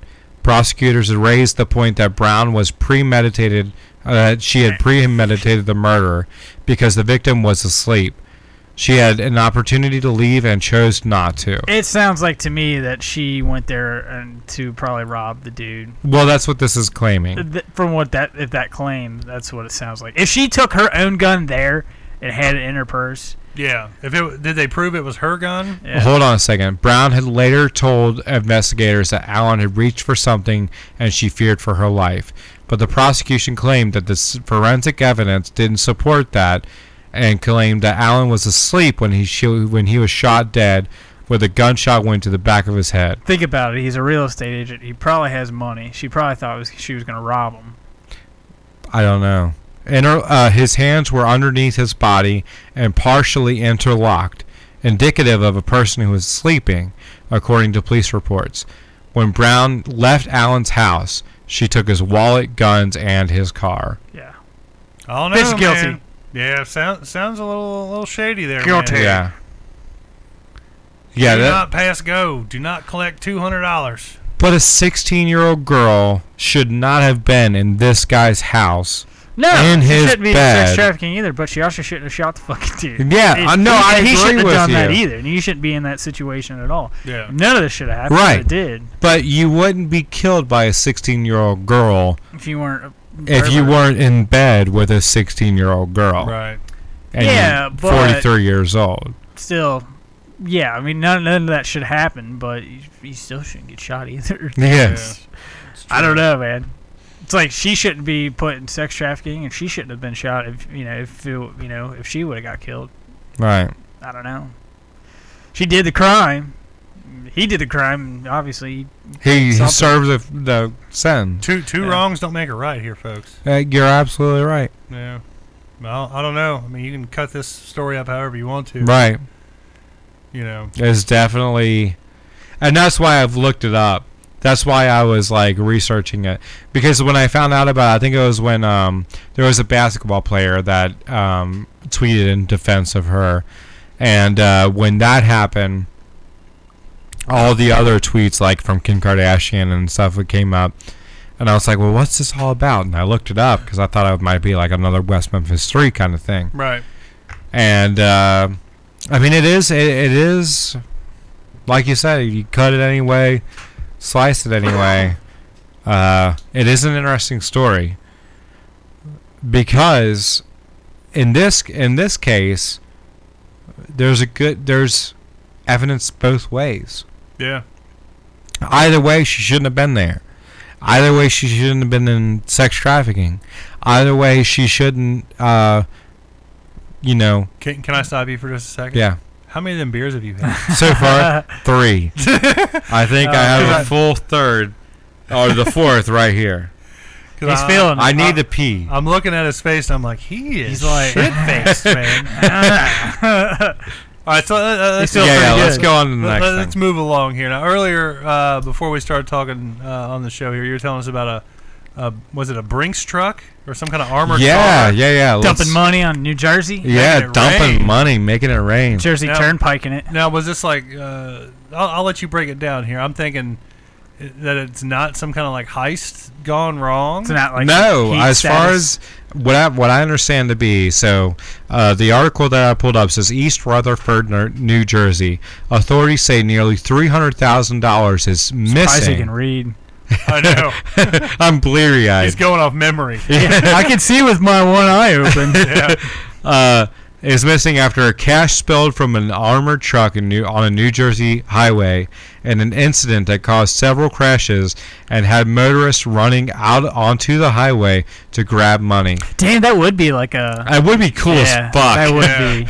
Prosecutors raised the point that Brown was premeditated, she had premeditated the murder because the victim was asleep. She had an opportunity to leave and chose not to. It sounds like to me that she went there and to probably rob the dude. Well, that's what this is claiming. From what if that claim, that's what it sounds like. If she took her own gun there and had it in her purse. Yeah. Did they prove it was her gun? Yeah. Well, hold on a second. Brown had later told investigators that Allen had reached for something and she feared for her life. But the prosecution claimed that the forensic evidence didn't support that, and claimed that Allen was asleep when he was shot dead, where the gunshot went to the back of his head. Think about it. He's a real estate agent. He probably has money. She probably thought she was going to rob him. I don't know. And his hands were underneath his body and partially interlocked, indicative of a person who was sleeping, according to police reports. When Brown left Allen's house, she took his wallet, guns, and his car. Yeah. I don't know, Bitch guilty. man. Yeah, sounds a little shady there. Guilty. Man. Yeah. Yeah. Do not pass go. Do not collect $200. But a 16-year-old girl should not have been in this guy's house. No, in she his shouldn't be bed. sex trafficking either, but she also shouldn't have shot the fucking dude. Yeah, He shouldn't have done that you. either. And you shouldn't be in that situation at all. Yeah. None of this should have happened. Right. But it did. But you wouldn't be killed by a 16-year-old girl If you weren't. if you weren't in bed with a 16-year-old girl. Right. And Yeah, you're but 43 years old. Still, yeah. I mean, none of that should happen, but you still shouldn't get shot either. Yes. I don't know, man. It's like she shouldn't be put in sex trafficking, and she shouldn't have been shot if she would have got killed. Right. I don't know. She did the crime. He did the crime, and obviously He something. served the sentence. Two wrongs don't make a right here, folks. You're absolutely right. Yeah. Well, I don't know. I mean, you can cut this story up however you want to. Right. You know. It's definitely... And that's why I've looked it up. That's why I was like researching it, because when I found out about it, I think it was when there was a basketball player that tweeted in defense of her, and when that happened, all the other tweets like from Kim Kardashian and stuff came up, and I was like, well, what's this all about? And I looked it up because I thought it might be like another West Memphis 3 kind of thing. Right. And I mean, it is like you said, you cut it anyway. Slice it anyway. It is an interesting story because in this case, there's evidence both ways. Yeah. Either way, she shouldn't have been there. Either way, she shouldn't have been in sex trafficking. Either way, she shouldn't. Can I stop you for just a second? Yeah. How many of them beers have you had? So far, 3. I think I have a full third, or the fourth right here. He's feeling. I need to pee. I'm looking at his face, and I'm like, he's like shit-faced, man. All right, so let's go on to the next let's thing. move along here. Now, earlier, before we started talking on the show here, you were telling us about was it a Brinks truck or some kind of armored car? Yeah. Dumping money on New Jersey. Yeah, Making it dumping rain. money, making it rain. Jersey Turnpike in it. Now, was this like? I'll let you break it down here. I'm thinking that it's not some kind of like heist gone wrong. It's not like No, heat as far status. as what I understand to be, so the article that I pulled up says East Rutherford, New Jersey. Authorities say nearly $300,000 is Surprised he can missing. read. I know. I'm bleary-eyed. He's going off memory. I can see with my one eye open. Yeah. is missing after a cash spilled from an armored truck on a New Jersey highway in an incident that caused several crashes and had motorists running out onto the highway to grab money. Damn, that would be like a... It would be cool as fuck. That would be.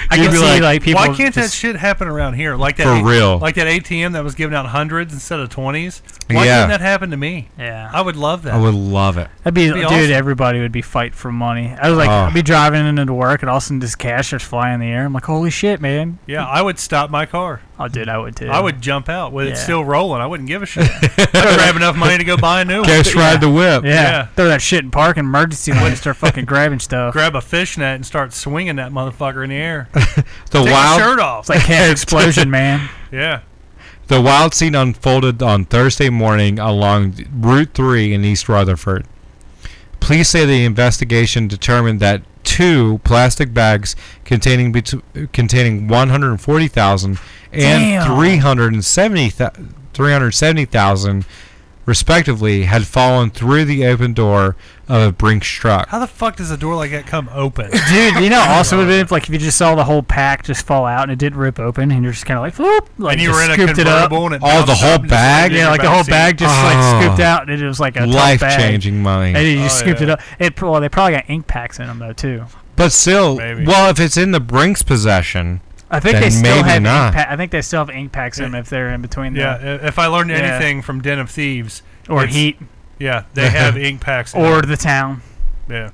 I can see like people... Why can't that shit happen around here? Like that For real. Like that ATM that was giving out hundreds instead of 20s? Why can't that happen to me? Yeah. I would love that. I would love it. That'd be dude, awesome. Everybody would be fighting for money. I was like, I'd be driving into work and all of a sudden this cash starts flying in the air. I'm like, holy shit, man. Yeah, I would stop my car. Oh, dude, I would too. I would jump out with it still rolling. I wouldn't give a shit. I'd grab enough money to go buy a new one. Cash ride the whip. Yeah. Throw that shit in park and emergency lane and start fucking grabbing stuff. Grab a fishnet and start swinging that motherfucker in the air. Take your shirt off. It's like cash explosion, man. Yeah. The wild scene unfolded on Thursday morning along Route 3 in East Rutherford. Police say the investigation determined that 2 plastic bags containing 140,000 and 370,000 respectively had fallen through the open door of a Brinks truck. How the fuck does a door like that come open? Dude, you know, also would have been if you just saw the whole pack just fall out and it didn't rip open and you're just kind of like, whoop, like and you were in a scooped it up. convertible and it the whole bag? Yeah, like the whole bag just like scooped out and it was like a life-changing money. And you just scooped it up. Well, they probably got ink packs in them though too. But still, Maybe. well, if it's in the Brinks possession, I think then they still have not. I think they still have ink packs in them if they're in between. If I learned anything from Den of Thieves or Heat, they have ink packs. Or The Town. Yeah.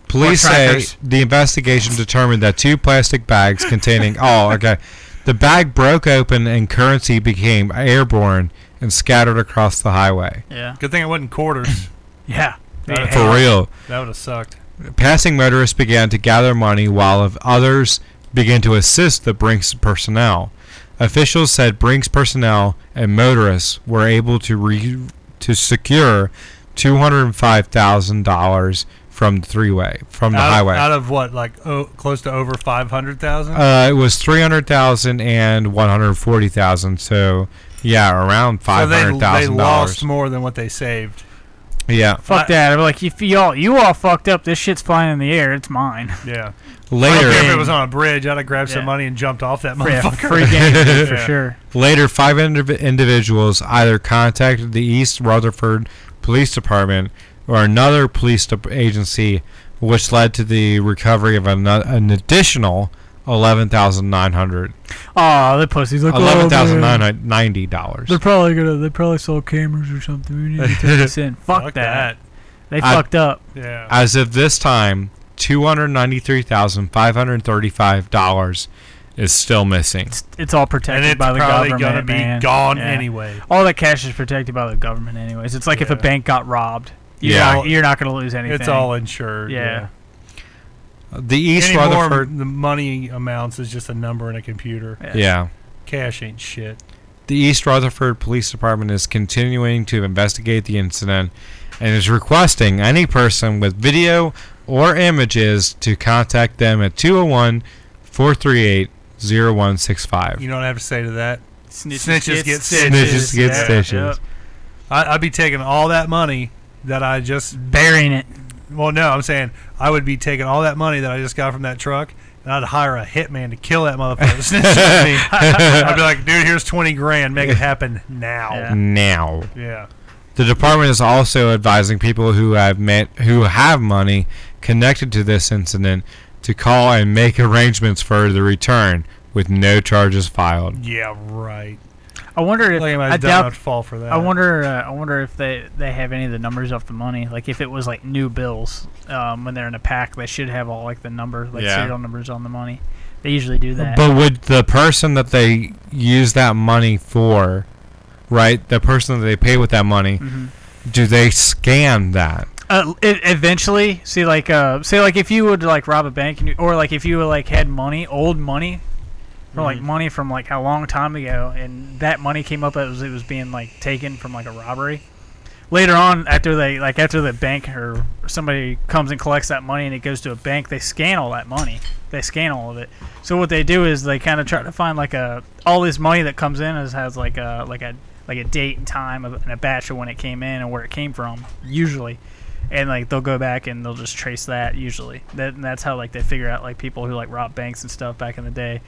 Police say the investigation determined that 2 plastic bags containing the bag broke open and currency became airborne and scattered across the highway. Yeah. Good thing it wasn't quarters. Yeah. For real. That would have sucked. Passing motorists began to gather money while others began to assist the Brinks personnel. Officials said Brinks personnel and motorists were able to secure $205,000 from the highway. Out of what, like close to over 500,000? It was 300,000 and 140,000. So yeah, around $500,000. So they lost more than what they saved. Yeah. Fuck that. I'm like, if you all fucked up, this shit's flying in the air. It's mine. Yeah. Later, I don't care if it was on a bridge, I'd have grabbed some money and jumped off that motherfucker. Free game for sure. Later, 5 individuals either contacted the East Rutherford Police Department or another police agency, which led to the recovery of an additional $11,900. Oh, the pussies look $11,990. They probably sold cameras or something. We need to take this in. Fuck that. They fucked up. Yeah. As of this time, $293,535 is still missing. It's all protected by the government. And it's probably going to be gone anyway. All that cash is protected by the government anyways. It's like if a bank got robbed. You're not going to lose anything. It's all insured. Yeah. The East Rutherford... the money amounts is just a number in a computer. Yeah. Cash ain't shit. The East Rutherford Police Department is continuing to investigate the incident and is requesting any person with video or images to contact them at 201-438-0165. You don't have to say to that. Snitches get stitches. Snitches get stitches. I'd be taking all that money that I just... burying it. Well, no, I'm saying I would be taking all that money that I just got from that truck, and I'd hire a hitman to kill that motherfucker. I'd be like, dude, here's 20 grand. Make it happen now. Yeah. Now. Yeah. The department is also advising people who have money connected to this incident to call and make arrangements for the return with no charges filed. Yeah, right. I wonder if I doubt fall for that. I wonder if they have any of the numbers off the money. Like if it was like new bills, when they're in a pack, they should have all like the number, serial numbers on the money. They usually do that. But would the person that they use that money for, right? The person that they pay with that money, do they scan that? Eventually, say like if you would like rob a bank or like if you like had old money. Or like money from like a long time ago, and that money came up as it was being like taken from like a robbery. Later on, after the bank or somebody comes and collects that money and it goes to a bank, they scan all that money. They scan all of it. So what they do is they kind of try to find like all this money that comes in has like a date and time and a batch of when it came in and where it came from usually, and like they'll go back and they'll just trace that usually. And that's how like they figure out like people who like rob banks and stuff back in the day.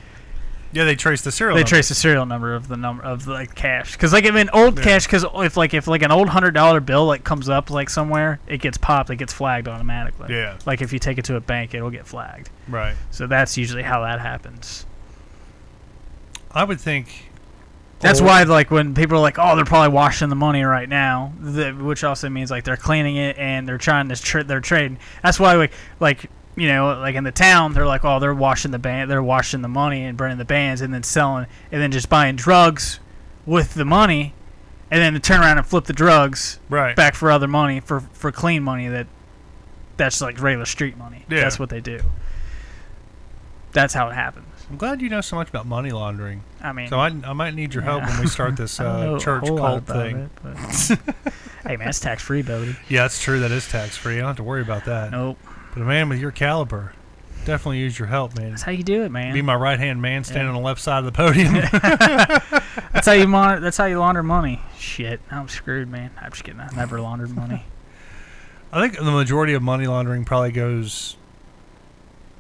Yeah, they trace the serial. They number. trace the serial number of like cash, because like old cash, because if an old $100 bill like comes up like somewhere, it gets popped, it gets flagged automatically. Yeah. Like if you take it to a bank, it'll get flagged. Right. So that's usually how that happens. I would think. That's why like when people are like, oh, they're probably washing the money right now, which also means like they're cleaning it and they're trying to they're trading. That's why like. You know, like in the town, they're like, oh, they're washing the money and burning the bands and then selling, and then just buying drugs with the money, and then to turn around and flip the drugs back for other money, for clean money that's like regular street money. Yeah. That's what they do. That's how it happens. I'm glad you know so much about money laundering. I mean, so I might need your help when we start this church cult thing. Hey man, it's tax free, buddy. Yeah, that's true. That is tax free. I don't have to worry about that. Nope. But a man with your caliber, definitely use your help, man. That's how you do it, man. Be my right hand man, standing on the left side of the podium. That's how you launder money. Shit, I'm screwed, man. I'm just kidding. I never laundered money. I think the majority of money laundering probably goes,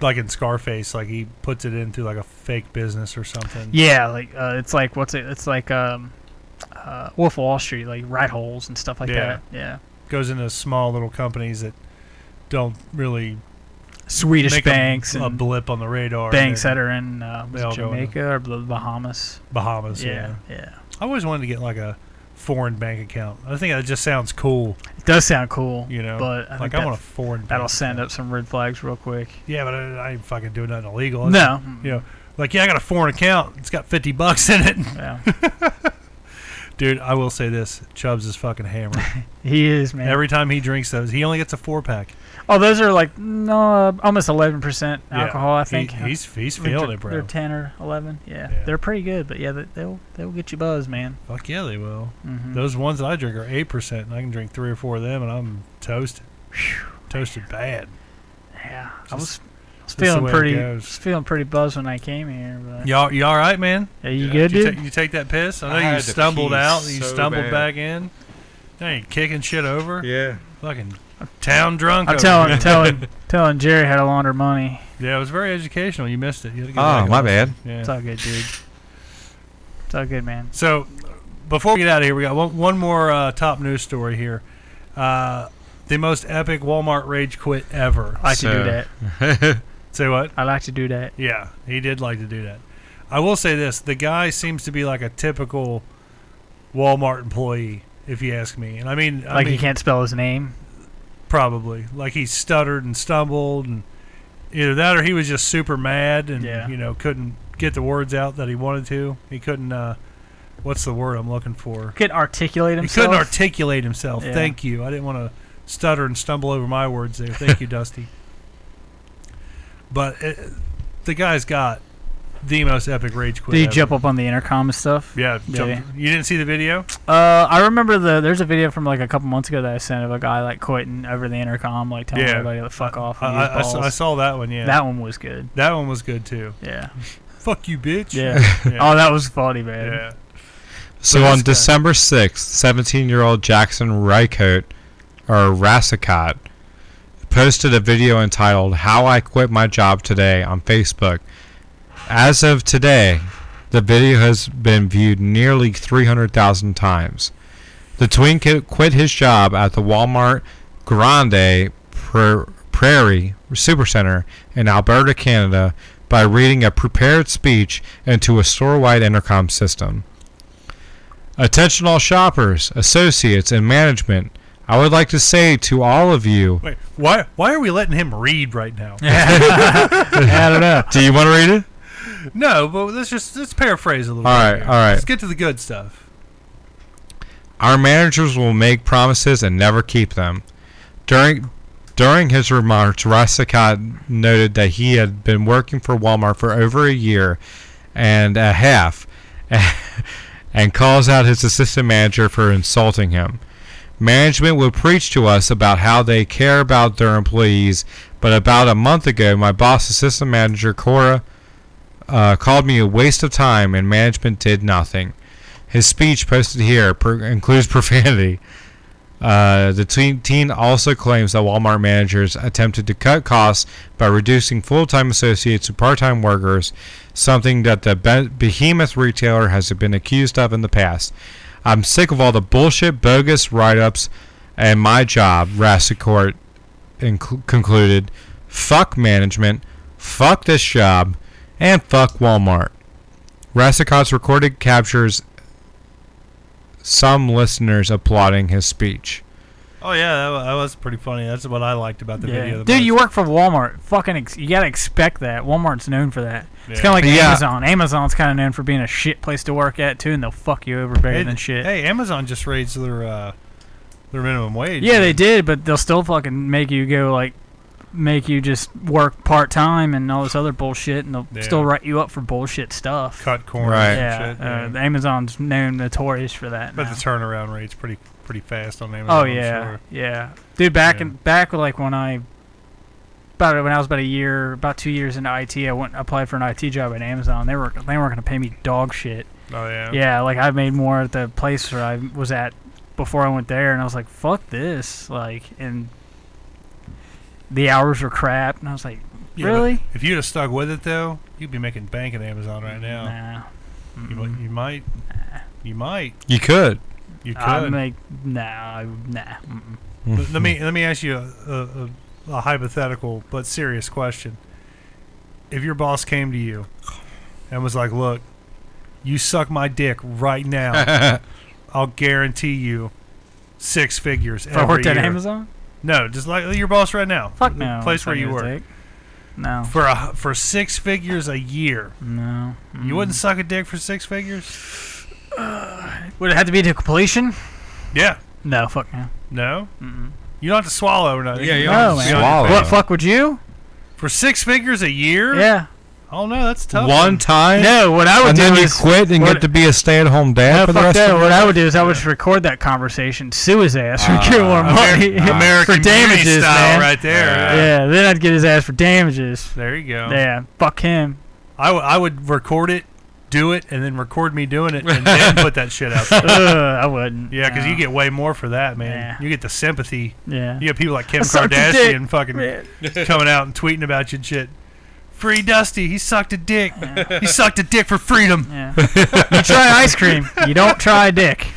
like in Scarface, like he puts it into like a fake business or something. Yeah, like it's like It's like Wolf of Wall Street, like rat holes and stuff like that. Yeah. Goes into small little companies that don't really Swedish make banks a and blip on the radar. banks that are in Jamaica or the Bahamas. Bahamas, yeah. I always wanted to get like a foreign bank account. I think that just sounds cool. It does sound cool, you know. But I want a foreign bank that'll send account. up some red flags real quick. Yeah, but I ain't fucking doing nothing illegal. No. You know, like, yeah, I got a foreign account. It's got $50 in it. Yeah. Dude, I will say this. Chubbs is fucking hammered. He is, man. Every time he drinks those, he only gets a 4-pack. Oh, those are like almost 11% alcohol, I think. He's feeling it, bro. They're 10 or 11. Yeah. They're pretty good, but yeah, they'll get you buzzed, man. Feck yeah, they will. Mm-hmm. Those ones that I drink are 8%, and I can drink 3 or 4 of them, and I'm toasted. Toasted bad. Yeah, I was feeling pretty buzzed when I came here. But you all right, man? Yeah, you good, dude? You take that piss? I know you stumbled out. You stumbled back in. Now you kicking shit over. Yeah. Fucking town drunk. I'm telling Jerry how to launder money. Yeah, it was very educational. You missed it. You had to get Oh, my bad. Yeah. It's all good, dude. It's all good, man. So, before we get out of here, we got one more top news story here. The most epic Walmart rage quit ever. I like to do that. Say what? I like to do that. Yeah, he did like to do that. I will say this. The guy seems to be like a typical Walmart employee, if you ask me. And I mean, he can't spell his name? Probably. Like he stuttered and stumbled, and either that or he was just super mad and, couldn't get the words out that he wanted to. He couldn't, what's the word I'm looking for? Couldn't articulate himself? He couldn't articulate himself. Yeah. Thank you. I didn't want to stutter and stumble over my words there. Thank you, Dusty. But the guy's got the most epic rage quit Did he ever. jump up on the intercom and stuff? Yeah. You didn't see the video? I remember there's a video from like a couple months ago that I sent of a guy like quitting over the intercom, like telling everybody to fuck off. I saw that one, yeah. That one was good. That one was good, too. Yeah. Fuck you, bitch. Yeah. Oh, that was funny, man. Yeah. So on December 6th, 17-year-old Jackson Rycote, or Rassicot, posted a video entitled "How I Quit My Job Today" on Facebook. As of today, the video has been viewed nearly 300,000 times. The tween quit his job at the Wal-Mart Grande Prairie Supercenter in Alberta, Canada, by reading a prepared speech into a store-wide intercom system. Attention all shoppers, associates, and management. I would like to say to all of you... Wait, why are we letting him read right now? I don't know. Do you want to read it? No, but let's paraphrase a little bit. All right. Let's get to the good stuff. Our managers will make promises and never keep them. During his remarks, Rassicot noted that he had been working for Walmart for over a year and a half and calls out his assistant manager for insulting him. Management would preach to us about how they care about their employees, but about a month ago, my boss, assistant manager Cora, called me a waste of time, and management did nothing. His speech posted here includes profanity. The teen also claims that Walmart managers attempted to cut costs by reducing full-time associates to part-time workers, something that the behemoth retailer has been accused of in the past. I'm sick of all the bullshit, bogus write-ups, and my job, Rassicourt concluded. Fuck management, fuck this job, and fuck Walmart. Rassicourt's recorded captures some listeners applauding his speech. Oh yeah, that was pretty funny. That's what I liked about the video. Dude, you work for Walmart. You gotta expect that. Walmart's known for that. Yeah. It's kind of like Amazon. Amazon's kind of known for being a shit place to work at too, and they'll fuck you over better than shit. Hey, Amazon just raised their minimum wage. Yeah, they did, but they'll still fucking make you just work part time and all this other bullshit, and they'll still write you up for bullshit stuff. Cut corners. Right. And shit. The Amazon's notorious for that. But now. the turnaround rate's pretty fast on Amazon. Oh yeah, yeah, dude. Back like when I was about 2 years into IT, I went and applied for an IT job at Amazon. They weren't gonna pay me dog shit. Oh yeah. Yeah, like I made more at the place where I was at before I went there, and I was like, fuck this, like, and the hours were crap, and I was like, really? If you'd have stuck with it though, you'd be making bank at Amazon right now. Nah. You might. Nah. You might. You could. You could. Nah. Let me ask you a hypothetical but serious question. If your boss came to you and was like, "Look, you suck my dick right now, I'll guarantee you 6 figures every year." If I worked at Amazon? No, just like your boss right now. Fuck the no. place where you work. No. For 6 figures a year. No. You wouldn't suck a dick for 6 figures? Would it have to be to completion? Yeah. No, fuck no. No? You don't have to swallow or nothing. Yeah, you No, don't man. swallow. What, fuck would you? For 6 figures a year? Yeah. Oh no, that's tough. One time? No, what I would and do then you is quit and get to be a stay-at-home dad for the rest of What your I life? would do is I would just record that conversation, sue his ass for getting more money American for damages, style man. right there. Yeah, then I'd get his ass for damages. There you go. Yeah, fuck him. I would record it, do it, and then record me doing it, and then put that shit out there. I wouldn't. Yeah, because No. you get way more for that, man. Yeah. You get the sympathy. Yeah. You get people like Kim I sucked a dick. Kardashian fucking coming out and tweeting about you and shit. Free Dusty, he sucked a dick. Yeah. He sucked a dick for freedom. Yeah. You try ice cream, you don't try a dick.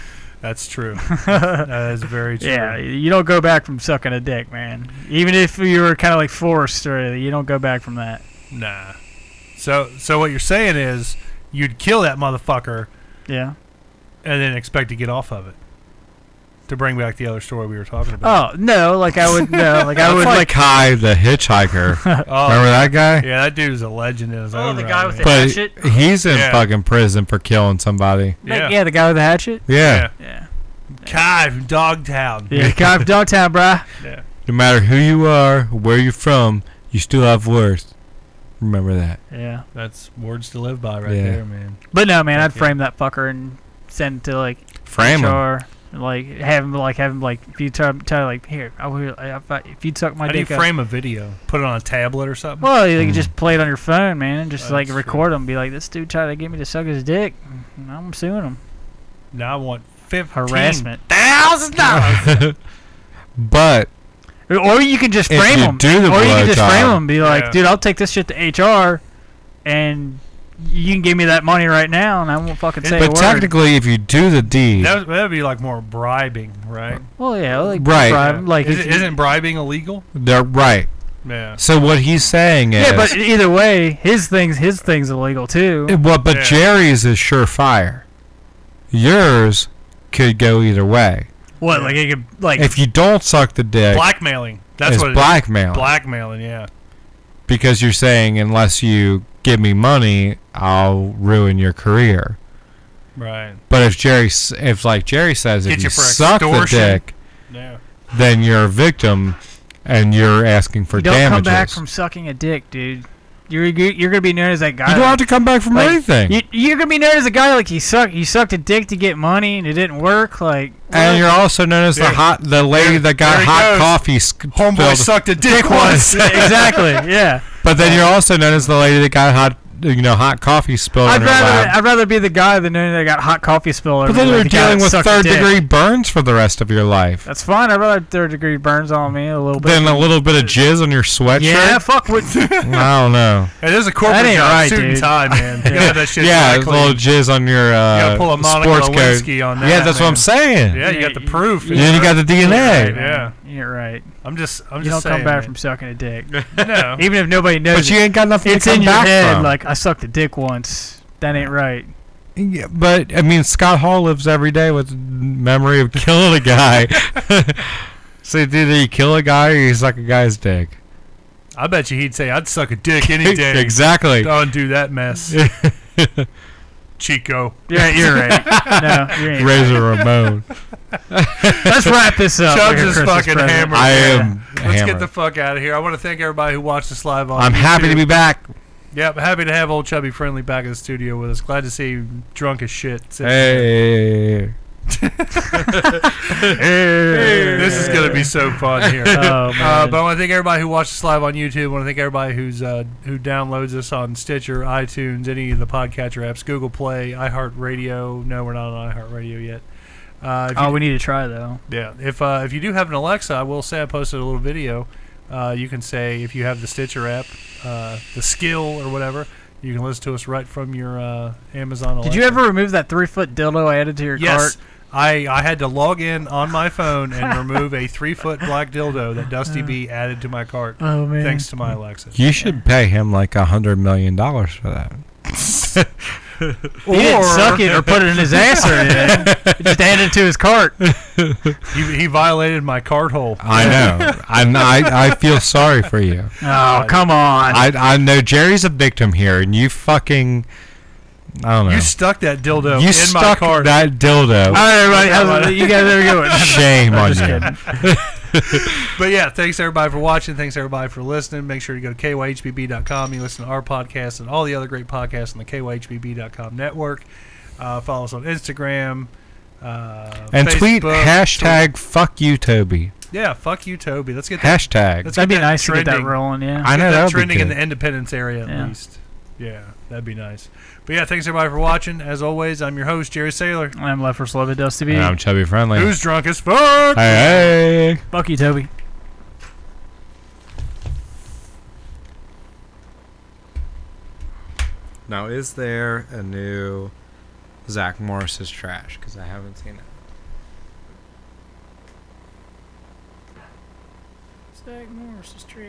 That's true. That is very true. Yeah, you don't go back from sucking a dick, man. Even if you were kind of like forced, or you don't go back from that. Nah. So what you're saying is you'd kill that motherfucker Yeah. and then expect to get off of it. To bring back the other story we were talking about. Oh no, like I would no, like I That's would like like. Kai the hitchhiker. Oh, Remember that guy? yeah, that dude's a legend in his own the right, guy with man. the But hatchet? he's in Yeah. fucking prison for killing somebody. Yeah, the guy with the hatchet. Yeah. Yeah. Kai from Dogtown. Yeah, guy from Dogtown, bruh. Yeah. No matter who you are, where you're from, you still have worth. Remember that. Yeah. That's words to live by right Yeah. there, man. But no, man, I'd Okay. frame that fucker and send it to like Frame him. HR. Like have him like if you tell like here, if you'd suck my How do you dick. frame a video? Put it on a tablet or something? Well, you can just play it on your phone, man, and just like That's record him. Be like, this dude tried to get me to suck his dick. I'm suing him. Now I want Harassment. $15,000. But Or you can just If frame you him. do the Or you can just blowjob- frame him and be like, Yeah. dude, I'll take this shit to HR, and you can give me that money right now, and I won't fucking say a but word. technically, if you do the deed, That would be like more bribing, right? Well, yeah, like Right. bribe, like Isn't bribing illegal? they're right. Yeah. So what he's saying is, yeah, but either way, his thing's illegal too. but Yeah. Jerry's is surefire. Yours could go either way. What, like it could, like If you don't suck the dick, Blackmailing. That's it's what it blackmail. is. Blackmailing, yeah. Because you're saying unless you give me money, I'll ruin your career. Right. But if Jerry says Get if you you for suck the extortion. dick, Yeah. then you're a victim, and you're asking for you don't damages. come back from sucking a dick, dude. You're gonna be known as that guy. You don't have to come back from like, anything. You're gonna be known as a guy like you sucked a dick to get money and it didn't work. Like, And you're also known as the lady that got there he hot goes. coffee Homeboy spilled. sucked a dick once. exactly, yeah. But then you're also known as the lady that got hot coffee spilled on your lap. I'd rather be the guy than knowing they got hot coffee spilled. But then you're dealing with third-degree burns for the rest of your life. That's fine. I'd rather have third-degree burns on me a little bit. Then a little bit of jizz on your sweatshirt. Yeah, fuck with. I don't know. It is a corporate That ain't job, right, suit and dude. tie, man. You gotta have that shit Yeah, dry a clean. little jizz on your You gotta pull a Monica sports coat. Lewinsky on that. Yeah, that's what I'm saying. Yeah, you got the proof. Then you got the DNA. Yeah. You're right. I'm just You don't saying, come back man. from sucking a dick. No. Even if nobody knows. But you ain't got nothing it's to come in your back head. from. Like I sucked a dick once. That ain't right. Yeah, but I mean, Scott Hall lives every day with memory of killing a guy. So either you kill a guy or you suck a guy's dick. I bet you he'd say, I'd suck a dick any day. Exactly. Don't undo that mess. Chico. Yeah, you're right. No, you ain't. Razor Ramon. Let's wrap this up. Chubbs like a is Christmas fucking present. hammered. I Yeah. am Let's hammered. get the fuck out of here. I want to thank everybody who watched us live on I'm happy to YouTube. be back. Yep, happy to have old Chubby Friendly back in the studio with us. Glad to see you drunk as shit. Hey. This is going to be so fun here. Oh, man. But I want to thank everybody who watched us live on YouTube. I want to thank everybody who downloads us on Stitcher, iTunes, any of the podcatcher apps, Google Play, iHeartRadio. No, we're not on iHeartRadio yet. We need to try though. Yeah, if you do have an Alexa, I will say I posted a little video. You can say if you have the Stitcher app, the skill or whatever, you can listen to us right from your Amazon Alexa. Did you ever remove that 3-foot dildo I added to your Yes. cart? I had to log in on my phone and remove a 3-foot black dildo that Dusty B added to my cart. Oh man! Thanks to my Alexa. You should pay him like $100 million for that. He didn't suck it or put it in his ass or anything. He just added it to his cart. He violated my cart hole. I know. I feel sorry for you. Oh, come on. I know Jerry's a victim here, and you fucking... I don't know. You stuck that dildo You in my stuck cart. that dildo. All right, everybody. You guys have a good one. Shame on Just you. kidding. But yeah, thanks everybody for watching. Thanks everybody for listening. Make sure you go to KYHBB.com. You listen to our podcast and all the other great podcasts on the KYHBB.com network. Follow us on Instagram. And tweet Facebook, hashtag fuck you, Toby. Yeah, fuck you, Toby. Let's get that. Hashtag. Let's That'd be get that nice to get that trending. rolling, yeah. I know Get that that would be trending in good. the Independence area at Yeah. least. Yeah, that'd be nice. But yeah, thanks everybody for watching. As always, I'm your host, Jerry Saylor. I'm left for Slove Dusty B. And I'm Chubby Friendly. Who's drunk as fuck? Hey, hey. Fuck you, Toby. Now, is there a new Zach Morris's trash? Because I haven't seen it. Zach Morris is trash.